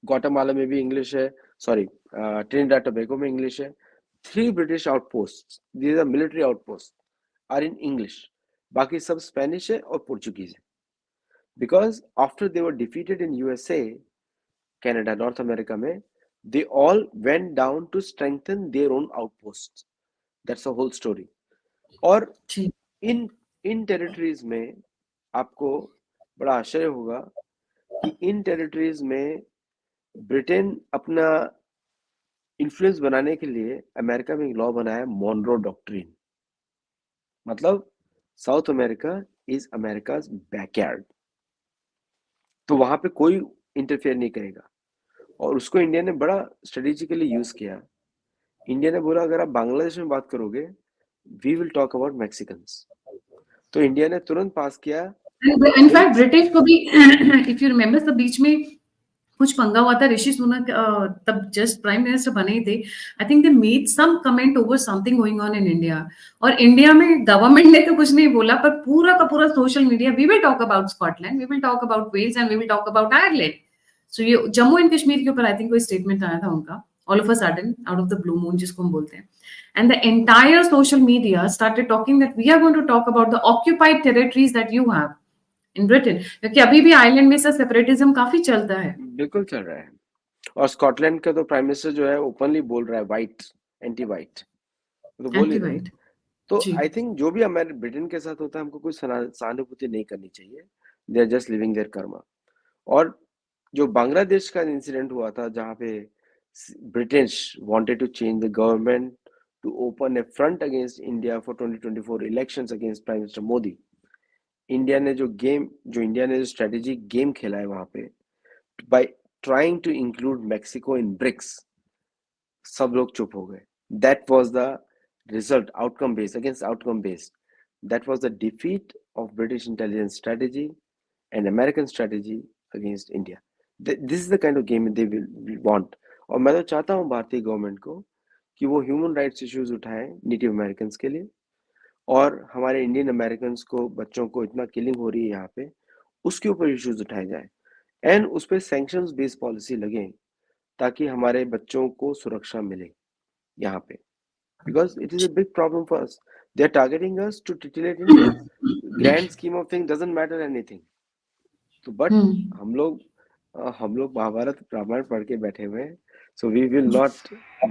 ग्वाटेमाला में भी इंग्लिश है, सॉरी ट्रिनिडाद टोबैगो में इंग्लिश है। 3 British outpost, these are military outpost, are in English. बाकी सब स्पेनिश है और पुर्तगाली है। Because after they were defeated in USA, Canada, North America में, they all went down to strengthen their own outposts. That's a whole story. और जी इन इन territories में आपको बड़ा आश्चर्य होगा कि इन टेरिटरीज में ब्रिटेन अपना इन्फ्लुएंस बनाने के लिए अमेरिका में एक लॉ बनाया, मॉनरो डॉक्ट्रिन। मतलब South America is America's backyard, तो वहां पे कोई इंटरफेयर नहीं करेगा। और उसको इंडिया ने बड़ा स्ट्रेटेजिकली यूज किया। इंडिया ने बोला अगर आप बांग्लादेश में बात करोगे, we will talk about Mexicans. तो इंडिया ने तुरंत पास किया इनफैक्ट बिल्स। ब्रिटिश को भी इफ यू रिमेम्बर सब बीच में कुछ पंगा हुआ था, ऋषि सुनक तब जस्ट प्राइम मिनिस्टर बने ही थे। I think they made some comment over something going on in India, और इंडिया में गवर्नमेंट ने तो कुछ नहीं बोला, पर पूरा का पूरा social media, we will talk about Scotland, we will talk about Wales and we will talk about Ireland. So ये जम्मू एंड कश्मीर के ऊपर आई थिंक कोई स्टेटमेंट आया था उनका, all of a sudden, out of the blue moon जिसको हम बोलते हैं। And the entire social media started talking that we are going to talk about the occupied territories that you have in Britain, क्योंकि अभी भी Ireland में से separatism काफी चलता है। बिल्कुल चल रहा है। और स्कॉटलैंड का तो प्राइम मिनिस्टर जो है ओपनली बोल रहा है वाइट, एंटी वाइट, तो बोल ही एंटी रहे हैं। वाइट। तो जी आई थिंक जो भी हमारे ब्रिटेन के साथ होता है, हमको कोई सहानुभूति नहीं करनी चाहिए। They are just living their karma. और जो बांग्लादेश का इंसिडेंट हुआ था, जहाँ पे British wanted to change the government to open a front against India for 2024 elections against prime minister Modi, India ने जो स्ट्रेटेजिक गेम खेला है वहां पे, by trying to include Mexico in BRICS, सब लोग चुप हो गए। That was the result, outcome based against outcome based. That was the defeat of British intelligence strategy and American strategy against India. This is the kind of game they will want. और मैं तो चाहता हूँ भारतीय government को कि वो human rights issues उठाएं नेटिव अमेरिकन के लिए, और हमारे इंडियन अमेरिकन को, बच्चों को इतना किलिंग हो रही है यहाँ पे, उसके ऊपर इश्यूज उठाए जाए, एंड उस पर सैंक्शंस बेस्ड पॉलिसी लगे, ताकि हमारे बच्चों को सुरक्षा मिले यहाँ पे। Because it is a big problem for us, they are targeting us to titillate India. Grand scheme of thing doesn't matter anything. तो बट हम्म। हम लोग महाभारत रामायण पढ़ के बैठे हुए हैं, so we will not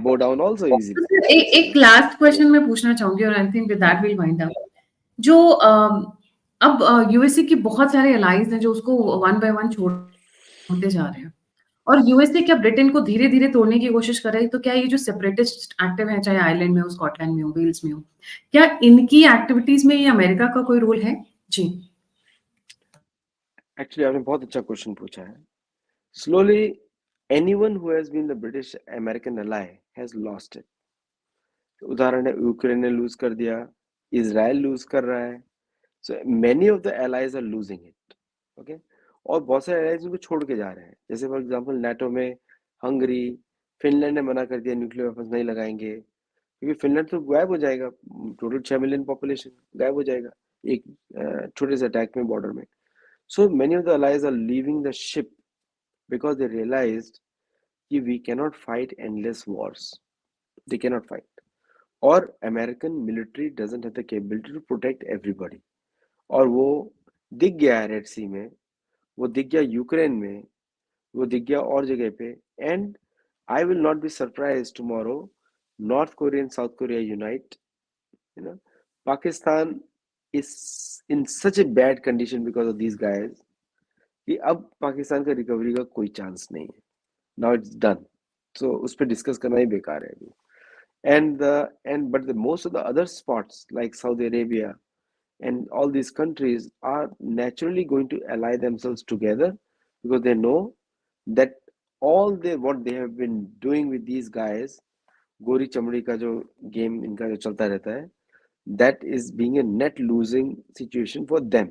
bow down also तो easily. फिर एक लास्ट क्वेश्चन मैं पूछना चाहूंगी, और I think with that will wind up. जो अब यूएसए की बहुत सारे अलाइज हैं जो उसको वन बाय वन छोड़ते जा रहे हैं, और यूएसए क्या ब्रिटेन को धीरे धीरे तोड़ने की कोशिश कर रही है, तो क्या ये जो सेपरेटिस्ट एक्टिव है, चाहे आयरलैंड में हो, स्कॉटलैंड में हो, वेल्स में हो, क्या इनकी एक्टिविटीज में ये अमेरिका का कोई रोल है? जी एक्चुअली आपने बहुत अच्छा क्वेश्चन पूछा है। Slowly anyone who has been the British American ally has lost it. उदाहरण है, यूक्रेन ने लूज कर दिया, इजराइल लूज कर रहा है, so many of the allies are losing it. Okay, और बहुत सारे एलाइज उनको छोड़ के जा रहे हैं। जैसे फॉर एग्जांपल नाटो में हंगरी, फिनलैंड ने मना कर दिया, न्यूक्लियर वेपन्स नहीं लगाएंगे, क्योंकि फिनलैंड तो गायब हो जाएगा, टोटल 6 मिलियन पॉपुलेशन गायब हो जाएगा एक छोटे से अटैक में बॉर्डर में। So many of the allies are leaving the ship because they realized कि we cannot fight endless wars, they cannot fight. और American military doesn't have the capability to protect everybody. और वो दिख गया है red सी में, वो दिख गया यूक्रेन में, वो दिख गया और जगह पे. And I will not be surprise tomorrow north Korea and south Korea unite. You know, Pakistan is in such a bad condition because of these guys कि अब पाकिस्तान का रिकवरी का कोई चांस नहीं है. Now it's done. सो उस पर discuss करना ही बेकार है अभी. And but the most of the other spots like Saudi Arabia and all these countries are naturally going to ally themselves together because they know that what they have been doing with these guys, गोरी चमड़ी का जो game इनका जो चलता रहता है, that is being a net losing situation for them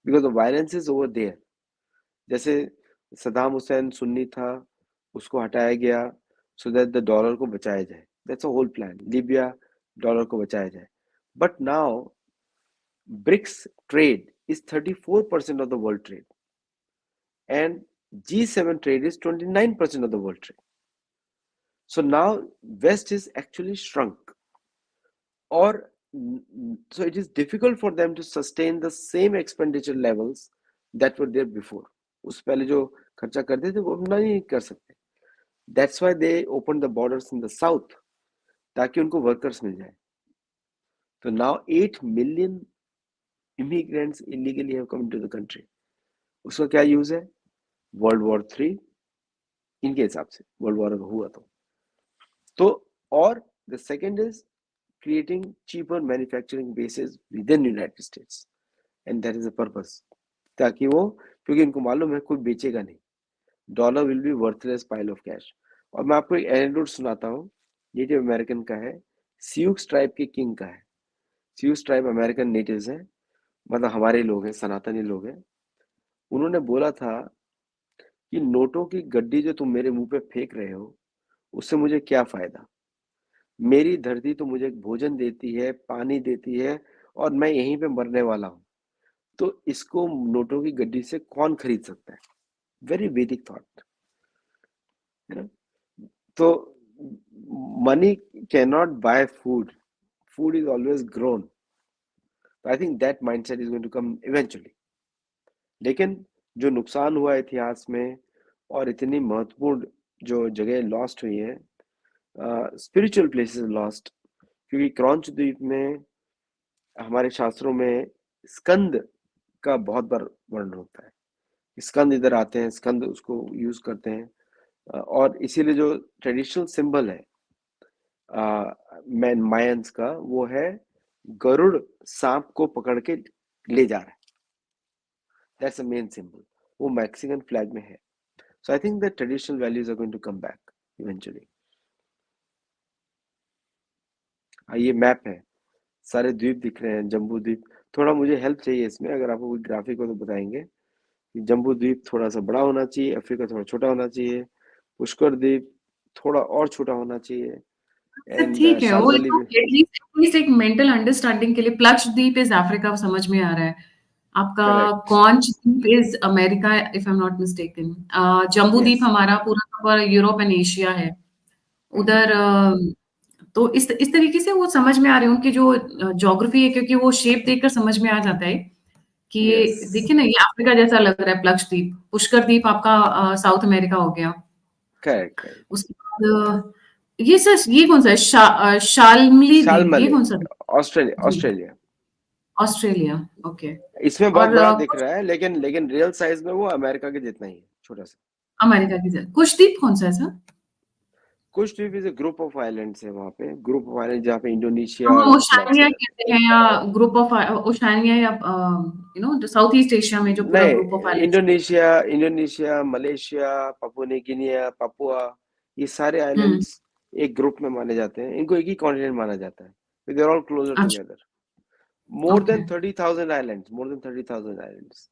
because the violence is over there. जैसे सदाम हुसैन सुन्नी था, उसको हटाया गया so that the dollar को बचाया जाए. That's a whole plan. Libya dollar को बचाया जाए. But now BRICS trade is 34% of the world trade and G7 trade is 29% of the world trade. So now West is actually shrunk, or so it is difficult for them to sustain the same expenditure levels that were there before. उस पहले जो खर्चा करते थे वो अब नहीं कर सकते. That's why they opened the borders in the south ताकि उनको workers मिल जाए. So now 8 million immigrants illegally have come into the country. उसका क्या यूज है? World War III इनके हिसाब से वर्ल्ड वॉर अगर हुआ तो और the second is creating cheaper manufacturing bases within United States, and that is the purpose. ताकि वो, क्योंकि इनको मालूम है कोई बेचेगा नहीं, dollar will be worthless pile of cash. और मैं आपको एक एनेक्डोट सुनाता हूँ, नेटिव अमेरिकन का है, सियूक्स ट्राइब के किंग का है. सियूक्स ट्राइब अमेरिकन नेटिव्स हैं, मतलब हमारे लोग हैं, सनातनी लोग हैं. उन्होंने बोला था कि नोटों की गड्डी जो तुम मेरे मुंह पे फेंक रहे हो उससे मुझे क्या फायदा. मेरी धरती तो मुझे भोजन देती है, पानी देती है, और मैं यहीं पे मरने वाला हूँ, तो इसको नोटों की गड्डी से कौन खरीद सकता है. Very Vedic thought. तो money can not buy food, food is always grown. I think that mindset is going to come eventually. लेकिन जो नुकसान हुआ इतिहास में और इतनी महत्वपूर्ण जो जगह लॉस्ट हुई है, स्पिरिचुअल प्लेसेस लॉस्ट, क्योंकि क्रॉन्च द्वीप में हमारे शास्त्रों में स्कंद का बहुत बार वर्णन होता है. स्कंद इधर आते हैं, स्कंद उसको यूज करते हैं, और इसीलिए जो ट्रेडिशनल सिंबल है मायंस का, वो है गरुड़ सांप को पकड़ के ले जा रहा है. That's a main symbol. वो मैक्सिकन फ्लैग में है. So I think the traditional values are going to come back eventually. ये मैप है, सारे द्वीप दिख रहे हैं, जम्बू द्वीप. थोड़ा मुझे हेल्प चाहिए इसमें, अगर आपको कोई ग्राफिक हो तो बताएंगे. जम्बू द्वीप थोड़ा सा बड़ा होना चाहिए, अफ्रीका थोड़ा छोटा होना चाहिए, पुष्कर द्वीप थोड़ा और छोटा होना चाहिए, एंड ठीक है, वो शालमली भी. एटलीस्ट एक मेंटल अंडरस्टैंडिंग के लिए लक्षद्वीप इज अफ्रीका, समझ में आ रहा है. आपका करेक्ट. कॉन्च द्वीप is America if I am not mistaken. Jambudvipa yes. हमारा पूरा यूरोप एंड एशिया है. उधर तो इस तरीके से वो समझ में आ रहे हैं, उनकी जो ज्योग्राफी है, क्योंकि वो शेप देखकर समझ में आ जाता है कि ये यस. देखिए ना, ये अफ्रीका जैसा लग रहा है लक्षद्वीप. पुष्कर द्वीप आपका साउथ अमेरिका हो गया. करेक्ट. करेक्ट. उसके बाद ये सर, ये कौन सा है? शालमली द्वीप, ये शालमली कौन सा द्वीप? ऑस्ट्रेलिया. जी, ऑस्ट्रेलिया. ऑस्ट्रेलिया. ओके. इसमें बहुत और बड़ा दिख रहा है, लेकिन रियल साइज में वो अमेरिका के जितना ही है, छोटा सा. अमेरिका की तरह कुछ द्वीप कौन सा है सर? कुछ द्वीप is a group of islands है. वहाँ पे ग्रुप ऑफ आइलैंड जहाँ पे इंडोनेशिया हम और कुछ ओशानिया लैंड्स. कहते हैं, या ग्रुप ऑफ ओशानिया, या साउथ ईस्ट एशिया में जो पूरा ग्रुप ऑफ नहीं, islands. Indonesia, Malaysia, Papua new Guinea, Papua, ये सारे हम्म. आइलैंड्स एक ग्रुप में माने जाते हैं. इनको एक ही कॉन्टिनेंट माना जाता है. दे आर ऑल क्लोजर अच्छा. Together. More okay. Then 30,000 islands, more than 30,000 islands.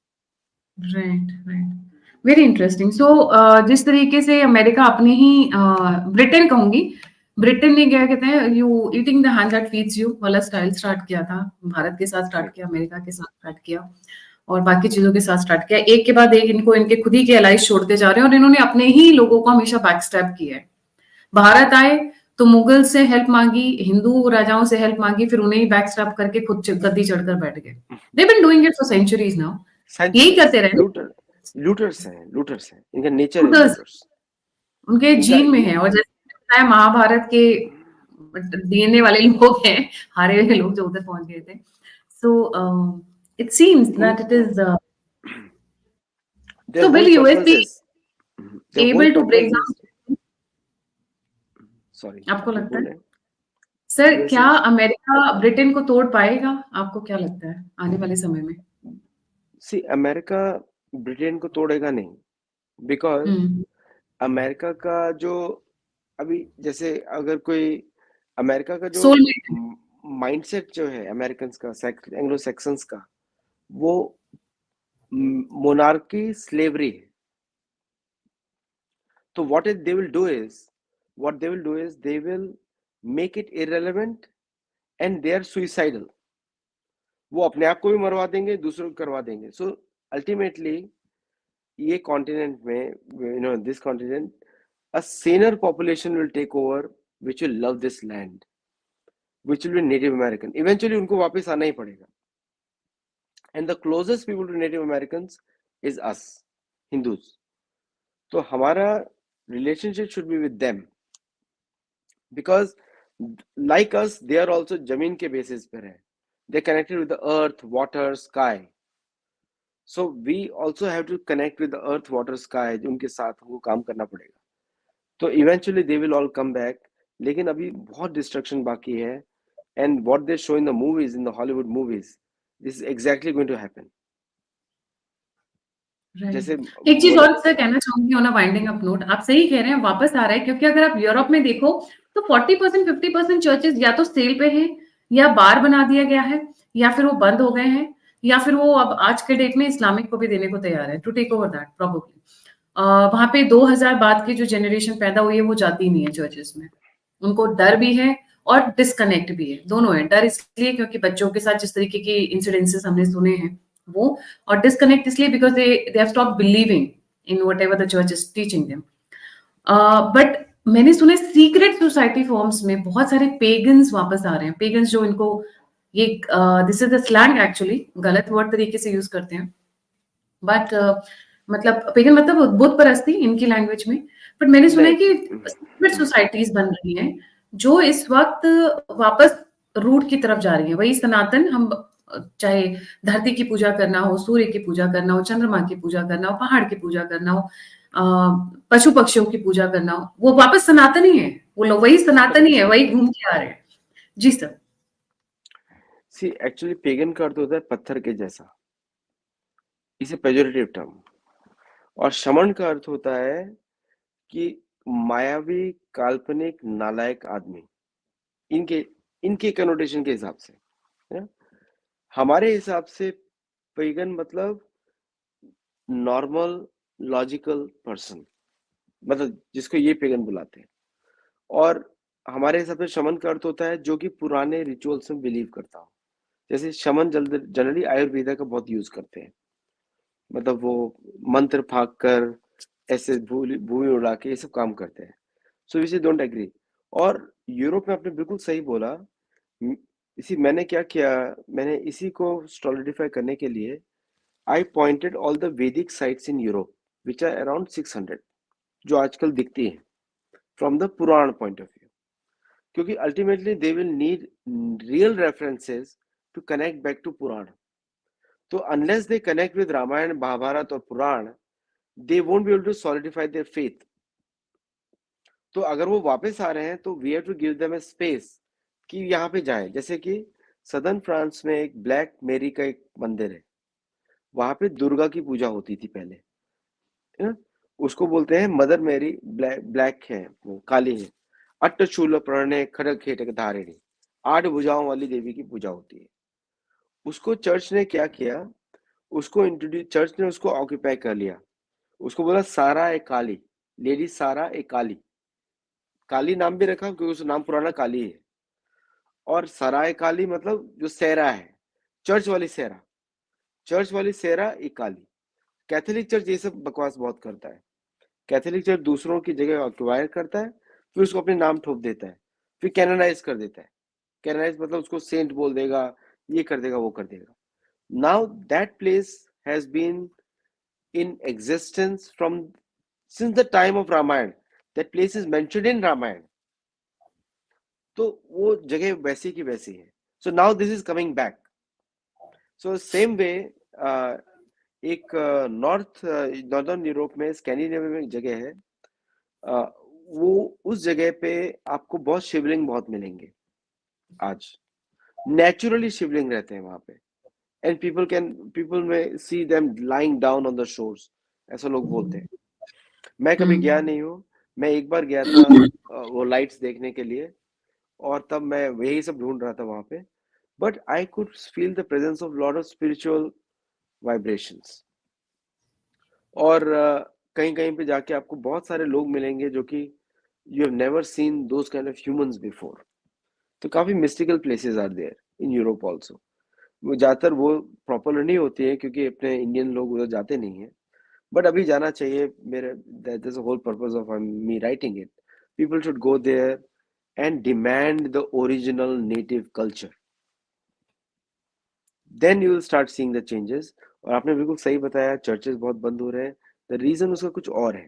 Right, right. Very interesting. So जिस तरीके से अमेरिका अपनी ही ब्रिटेन कहूंगी, ब्रिटेन ने क्या कहते हैं, you eating the hand that feeds you वाला स्टाइल स्टार्ट किया था. भारत के साथ स्टार्ट किया, अमेरिका के साथ स्टार्ट किया, और बाकी चीजों के साथ स्टार्ट किया. एक के बाद एक इनको इनके खुद ही के एलाइज छोड़ते जा रहे हैं, और इन्होंने अपने ही लोगों को हमेशा बैकस्टैप किया है. भारत आए तो मुगल से हेल्प मांगी, हिंदू राजाओं से हेल्प मांगी, फिर उन्हें ही बैकस्टैप करके खुद गद्दी चढ़कर बैठ गए. They been doing it for centuries now. यही करते रहे. लूटर्स हैं, इनका नेचर है लूटर्स, लूटर्स। उनके इनका जीन में ये है। और जैसे मैंने बताया महाभारत के डीएनए वाले लोग हैं, हारे हुए लोग जो उधर पहुंच गए थे। So it seems that it is their so whole will US purpose be is their whole able to break purpose is down? Sorry आपको आप कुछ लगता है बोले सर, क्या यूएसए। अमेरिका ब्रिटेन को तोड़ पाएगा? आपको क्या लगता है आने वाले समय में? सी अमेरिका ब्रिटेन को तोड़ेगा नहीं, बिकॉज हम्म। अमेरिका का जो अभी जैसे अगर कोई अमेरिका का जो सोलमेट। माइंडसेट जो है अमेरिकन का एंग्लो सेक्सन्स का, वो मोनार्की स्लेवरी है। तो what they will do is they will make it irrelevant and they are suicidal। वो अपने आप को भी मरवा देंगे, दूसरों को करवा देंगे। सो अल्टीमेटली ये कॉन्टिनेंट में this continent a saner population will take over which will love this land, which will be Native American। eventually उनको वापस आना ही पड़ेगा। and the closest people to Native Americans is us Hindus। तो हमारा relationship should be with them because like us they are also जमीन के basis पर है। they are connected with the earth, water, sky। so we also have to connect with the earth, water, sky। उनके साथ हमको काम करना पड़ेगा। तो eventually they will all come back, लेकिन अभी बहुत डिस्ट्रक्शन बाकी है। And what they show in the movies, in the Hollywood movies, this is exactly going to happen. जैसे राइट। एक चीज मोना और सर कहना चाहूंगी on a winding up note, आप सही कह रहे हैं, वापस आ रहा है। क्योंकि अगर आप यूरोप में देखो तो 40% 50% चर्चेस या तो सेल पे हैं, या बार बना दिया गया है, या फिर वो बंद हो गए हैं, या फिर वो अब आज के डेट में इस्लामिक को भी देने को तैयार है to take over that probably. वहां पे 2000 बाद की जो जनरेशन पैदा हुई है वो जाती नहीं है चर्चेस में। उनको डर भी है और डिस्कनेक्ट भी है, दोनों है। डर इसलिए क्योंकि बच्चों के साथ जिस तरीके के इंसिडेंसेस हमने सुने हैं वो, और डिस्कनेक्ट इसलिए because they have stop believing in what ever the church is teaching them. But मैंने सुने सीक्रेट सोसाइटी फॉर्म्स में बहुत सारे पेगन्स वापस आ रहे हैं। पेगन्स जो इनको ये this is the slang actually, गलत वर्ड तरीके से यूज करते हैं, बट मतलब पेगन मतलब बुत परस्ती इनकी लैंग्वेज में। बट मैंने सुना है कि सीक्रेट नहीं, सोसाइटीज बन रही हैं जो इस वक्त वापस रूट की तरफ जा रही हैं। वही सनातन, हम चाहे धरती की पूजा करना हो, सूर्य की पूजा करना हो, चंद्रमा की पूजा करना हो, पहाड़ की पूजा करना हो, पशु पक्षियों की पूजा करना हो, वो वापस सनातन ही है। वो लोग वही सनातन ही है, वही घूम के आ रहे हैं। जी सर। सी एक्चुअली पेगन का अर्थ होता है पत्थर के जैसा, इसे पेजोरेटिव टर्म। और शमन का अर्थ होता है कि मायावी, काल्पनिक, नालायक आदमी। इनके इनके कनोटेशन के हिसाब से, है ना? हमारे हिसाब से पेगन मतलब नॉर्मल लॉजिकल पर्सन, मतलब जिसको ये पेगन बुलाते हैं। और हमारे हिसाब से शमन का अर्थ होता है जो कि पुराने रिचुअल्स में बिलीव करता हो। जैसे शमन जनरली आयुर्वेदा का बहुत यूज करते हैं, मतलब वो मंत्र फाक कर ऐसे भूमि उड़ा के ये सब काम करते हैं। सो विच डोंट एग्री। और यूरोप में आपने बिल्कुल सही बोला। इसी मैंने क्या किया, मैंने इसी को सॉलिडिफाई करने के लिए I pointed all the Vedic sites in Europe which are around 600, जो आजकल दिखती हैं from the Purana point of view. क्योंकि ultimately they will need real references to connect back to Purana. तो unless they connect with Ramayana, Mahabharata और Purana, they won't be able to solidify their faith. तो अगर वो वापस आ रहे हैं तो we have to give them a space कि यहाँ पे जाएं। जैसे कि सदर्न फ्रांस में एक ब्लैक मेरी का एक मंदिर है, वहां पे दुर्गा की पूजा होती थी पहले, है ना? उसको बोलते हैं मदर मेरी, ब्लैक है, वो काली है। अट्टशूल प्रणय खड़ग खेटक धारिणी, 8 भुजाओं वाली देवी की पूजा होती है। उसको चर्च ने क्या किया, उसको इंट्रोड्यूस, चर्च ने उसको ऑक्यूपाई कर लिया। उसको बोला सारा ए काली, लेडी सारा ए काली। काली नाम भी रखा क्योंकि उसका नाम पुराना काली है। और सराय काली मतलब जो सेरा है, चर्च वाली सेरा, चर्च वाली सेरा एक काली। कैथोलिक चर्च ये सब बकवास बहुत करता है। कैथोलिक चर्च दूसरों की जगह ऑक्युपाई करता है, फिर उसको अपने नाम ठोक देता है, फिर कैनोनाइज कर देता है। कैनोनाइज मतलब उसको सेंट बोल देगा, ये कर देगा, वो कर देगा। Now that place has been in existence from since the time of Ramayana. That place is mentioned in Ramayana. तो वो जगह वैसी की वैसी है. So now this is coming back. So same way एक नॉर्दर्न यूरोप में स्कैंडिनेविया में एक जगह है, वो उस जगह पे आपको बहुत शिवलिंग बहुत मिलेंगे. आज नेचुरली शिवलिंग रहते हैं वहां पे, एंड पीपल में see them lying down on the shores, ऐसा लोग बोलते हैं. मैं कभी गया नहीं हूँ. मैं एक बार गया था वो लाइट्स देखने के लिए, और तब मैं वही सब ढूंढ रहा था वहां पे. But I could feel the presence of lot of spiritual vibrations. और कहीं कहीं पे जाके आपको बहुत सारे लोग मिलेंगे जो कि you have never seen those kind of humans before. तो काफी mystical places are there in Europe also. वो ज्यादातर वो पॉपुलर नहीं होती है क्योंकि अपने इंडियन लोग उधर जाते नहीं है. बट अभी जाना चाहिए. मेरे that is the whole purpose of me writing it. People should go there and demand the original native culture. Then you will start seeing the changes. और आपने बिल्कुल सही बताया, चर्चेस बहुत बंद हो रहे हैं. द रीजन उसका कुछ और है.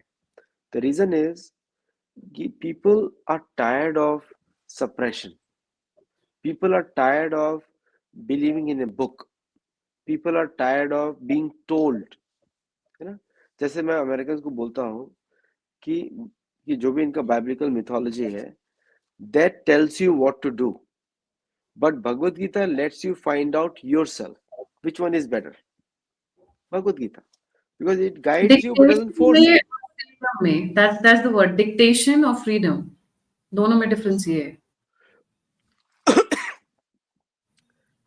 द रीजन इज कि people are tired of suppression. People are tired of believing in a book. People are tired of being told, है ना. जैसे मैं अमेरिकन को बोलता हूँ कि जो भी इनका बाइबलिकल मिथोलॉजी है, that tells you what to do, but Bhagavad Gita lets you find out yourself which one is better. Bhagavad Gita, because it guides you but doesn't force you. में that's the word, dictation और freedom, दोनों में difference ये है.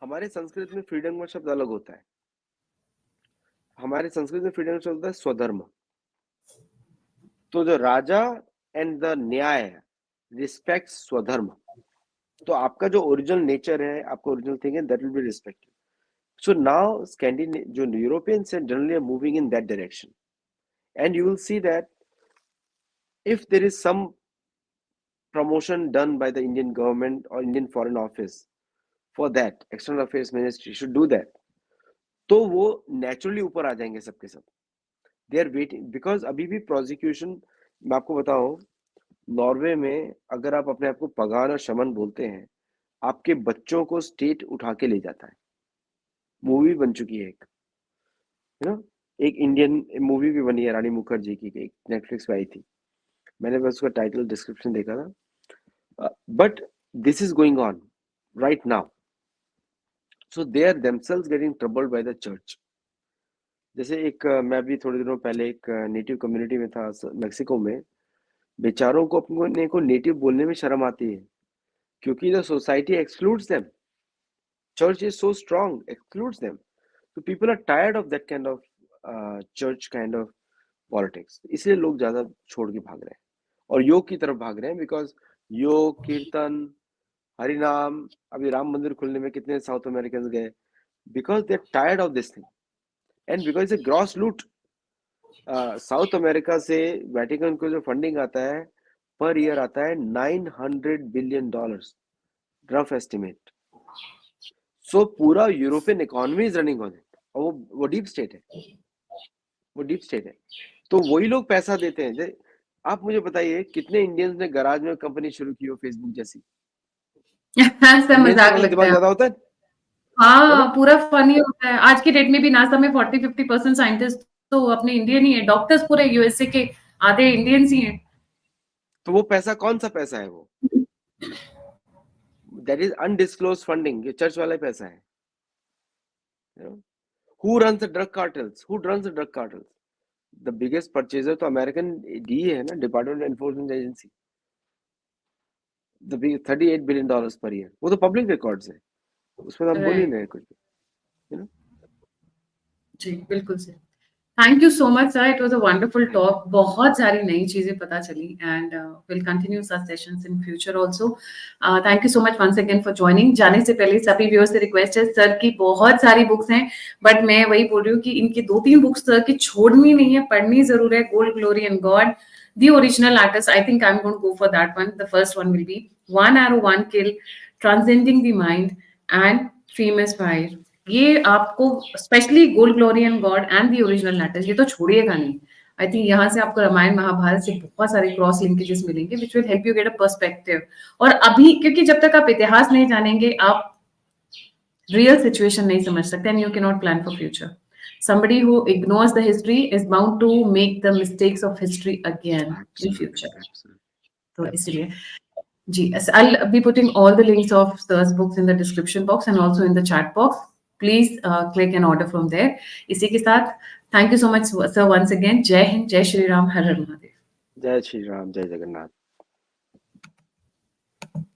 हमारे संस्कृत में freedom का शब्द अलग होता है. हमारे संस्कृत में फ्रीडम शब्द होता है स्वधर्म. तो जो राजा एंड द न्याय रिस्पेक्ट स्वधर्म, तो आपका जो ओरिजिनल नेचर है, आपका ओरिजिनल थिंग है, that will be respected. So now जो यूरोपियंस हैं generally are moving in that direction. And you will see that if there is some promotion done by the Indian government or Indian Foreign Office for that, External Affairs Ministry should do that, तो वो naturally ऊपर आ जाएंगे सबके सब. They are waiting because अभी भी prosecution, मैं आपको बताऊं, नॉर्वे में अगर आप अपने आप को पगान और शमन बोलते हैं, आपके बच्चों को स्टेट उठा के ले जाता है. मूवी बन चुकी है एक, यू नो, एक इंडियन मूवी भी बनी है रानी मुखर्जी की, एक नेटफ्लिक्स पे आई थी. मैंने बस उसका टाइटल डिस्क्रिप्शन देखा था. But this is going on right now. So they are themselves getting troubled by the church. जैसे एक मैं भी थोड़े दिनों पहले एक नेटिव कम्युनिटी में था मेक्सिको में. बेचारों को अपने को नेटिव बोलने में शर्म आती है क्योंकि the society excludes them. Church is so strong, excludes them. So people are tired of that kind of church kind of politics. इसलिए लोग ज्यादा छोड़ के भाग रहे हैं और योग की तरफ भाग रहे हैं. बिकॉज योग, कीर्तन, हरिनाम, अभी राम मंदिर खुलने में कितने साउथ अमेरिकन गए, because they are tired of this thing and because a gross loot. South America से वेटिकन को जो फंडिंग आता है पर ईयर आता है $900 billion, रफ एस्टिमेट. सो पूरा European economy is running on it. और वो डीप स्टेट है, वो डीप स्टेट है. तो वही लोग पैसा देते हैं. आप मुझे बताइए कितने इंडियंस ने गराज में कंपनी शुरू की हो फेसबुक जैसी. ऐसा मजाक लगता दिमाग है. ज्यादा होता है. हाँ, पूरा फनी होता है. आज की डेट में भी नासा में 40-50% साइंटिस्ट तो अपने इंडियन ही है. डॉक्टर्स पूरे यूएसए के आधे इंडियंस ही हैं. तो वो पैसा कौन सा पैसा है वो? That is undisclosed funding. ये चर्च वाला पैसा है. Who runs the drug cartels? Who runs the drug cartels? The biggest purchaser तो अमेरिकन DEA है ना, department enforcement agency. The big $38 billion per year. वो तो पब्लिक रिकॉर्ड्स है, उसमें हम बोल ही नहीं कुछ भी, you know? जी बिल्कुल sir. Thank you so much sir, it was a wonderful talk. बहुत सारी नई चीजें पता चली and will continue such sessions in future also. Thank you so much once again for joining. जाने से पहले सभी व्यूअर्स से रिक्वेस्ट है, सर की बहुत सारी बुक्स हैं बट मैं वही बोल रही हूँ कि इनकी 2-3 बुक्स सर की छोड़नी नहीं है, पढ़नी जरूर है. Gold, glory and God, The Original Artist. I think I'm going to go for that one. The first one will be One Arrow, One Kill, Transcending the Mind, and Famous Fire. ये आपको specially gold glory and God and the original narrative, ये तो छोड़िएगा नहीं। I think यहाँ से आपको रामायण महाभारत से बहुत सारे क्रॉस लिंकेजेस मिलेंगे which will help you get a perspective. और अभी क्योंकि जब तक आप इतिहास नहीं जानेंगे आप रियल सिचुएशन नहीं समझ सकते and you can not plan for future. Somebody who ignores the history is bound to make the mistakes of history again in future. तो इसलिए जी, I'll be putting all the links of Sir's books in the description box and also in the chat box. Please click and order from there. इसी के साथ thank you so much sir once again. जय हिंद, जय श्री राम, हर हर महादेव। जय श्री राम, जय जगन्नाथ।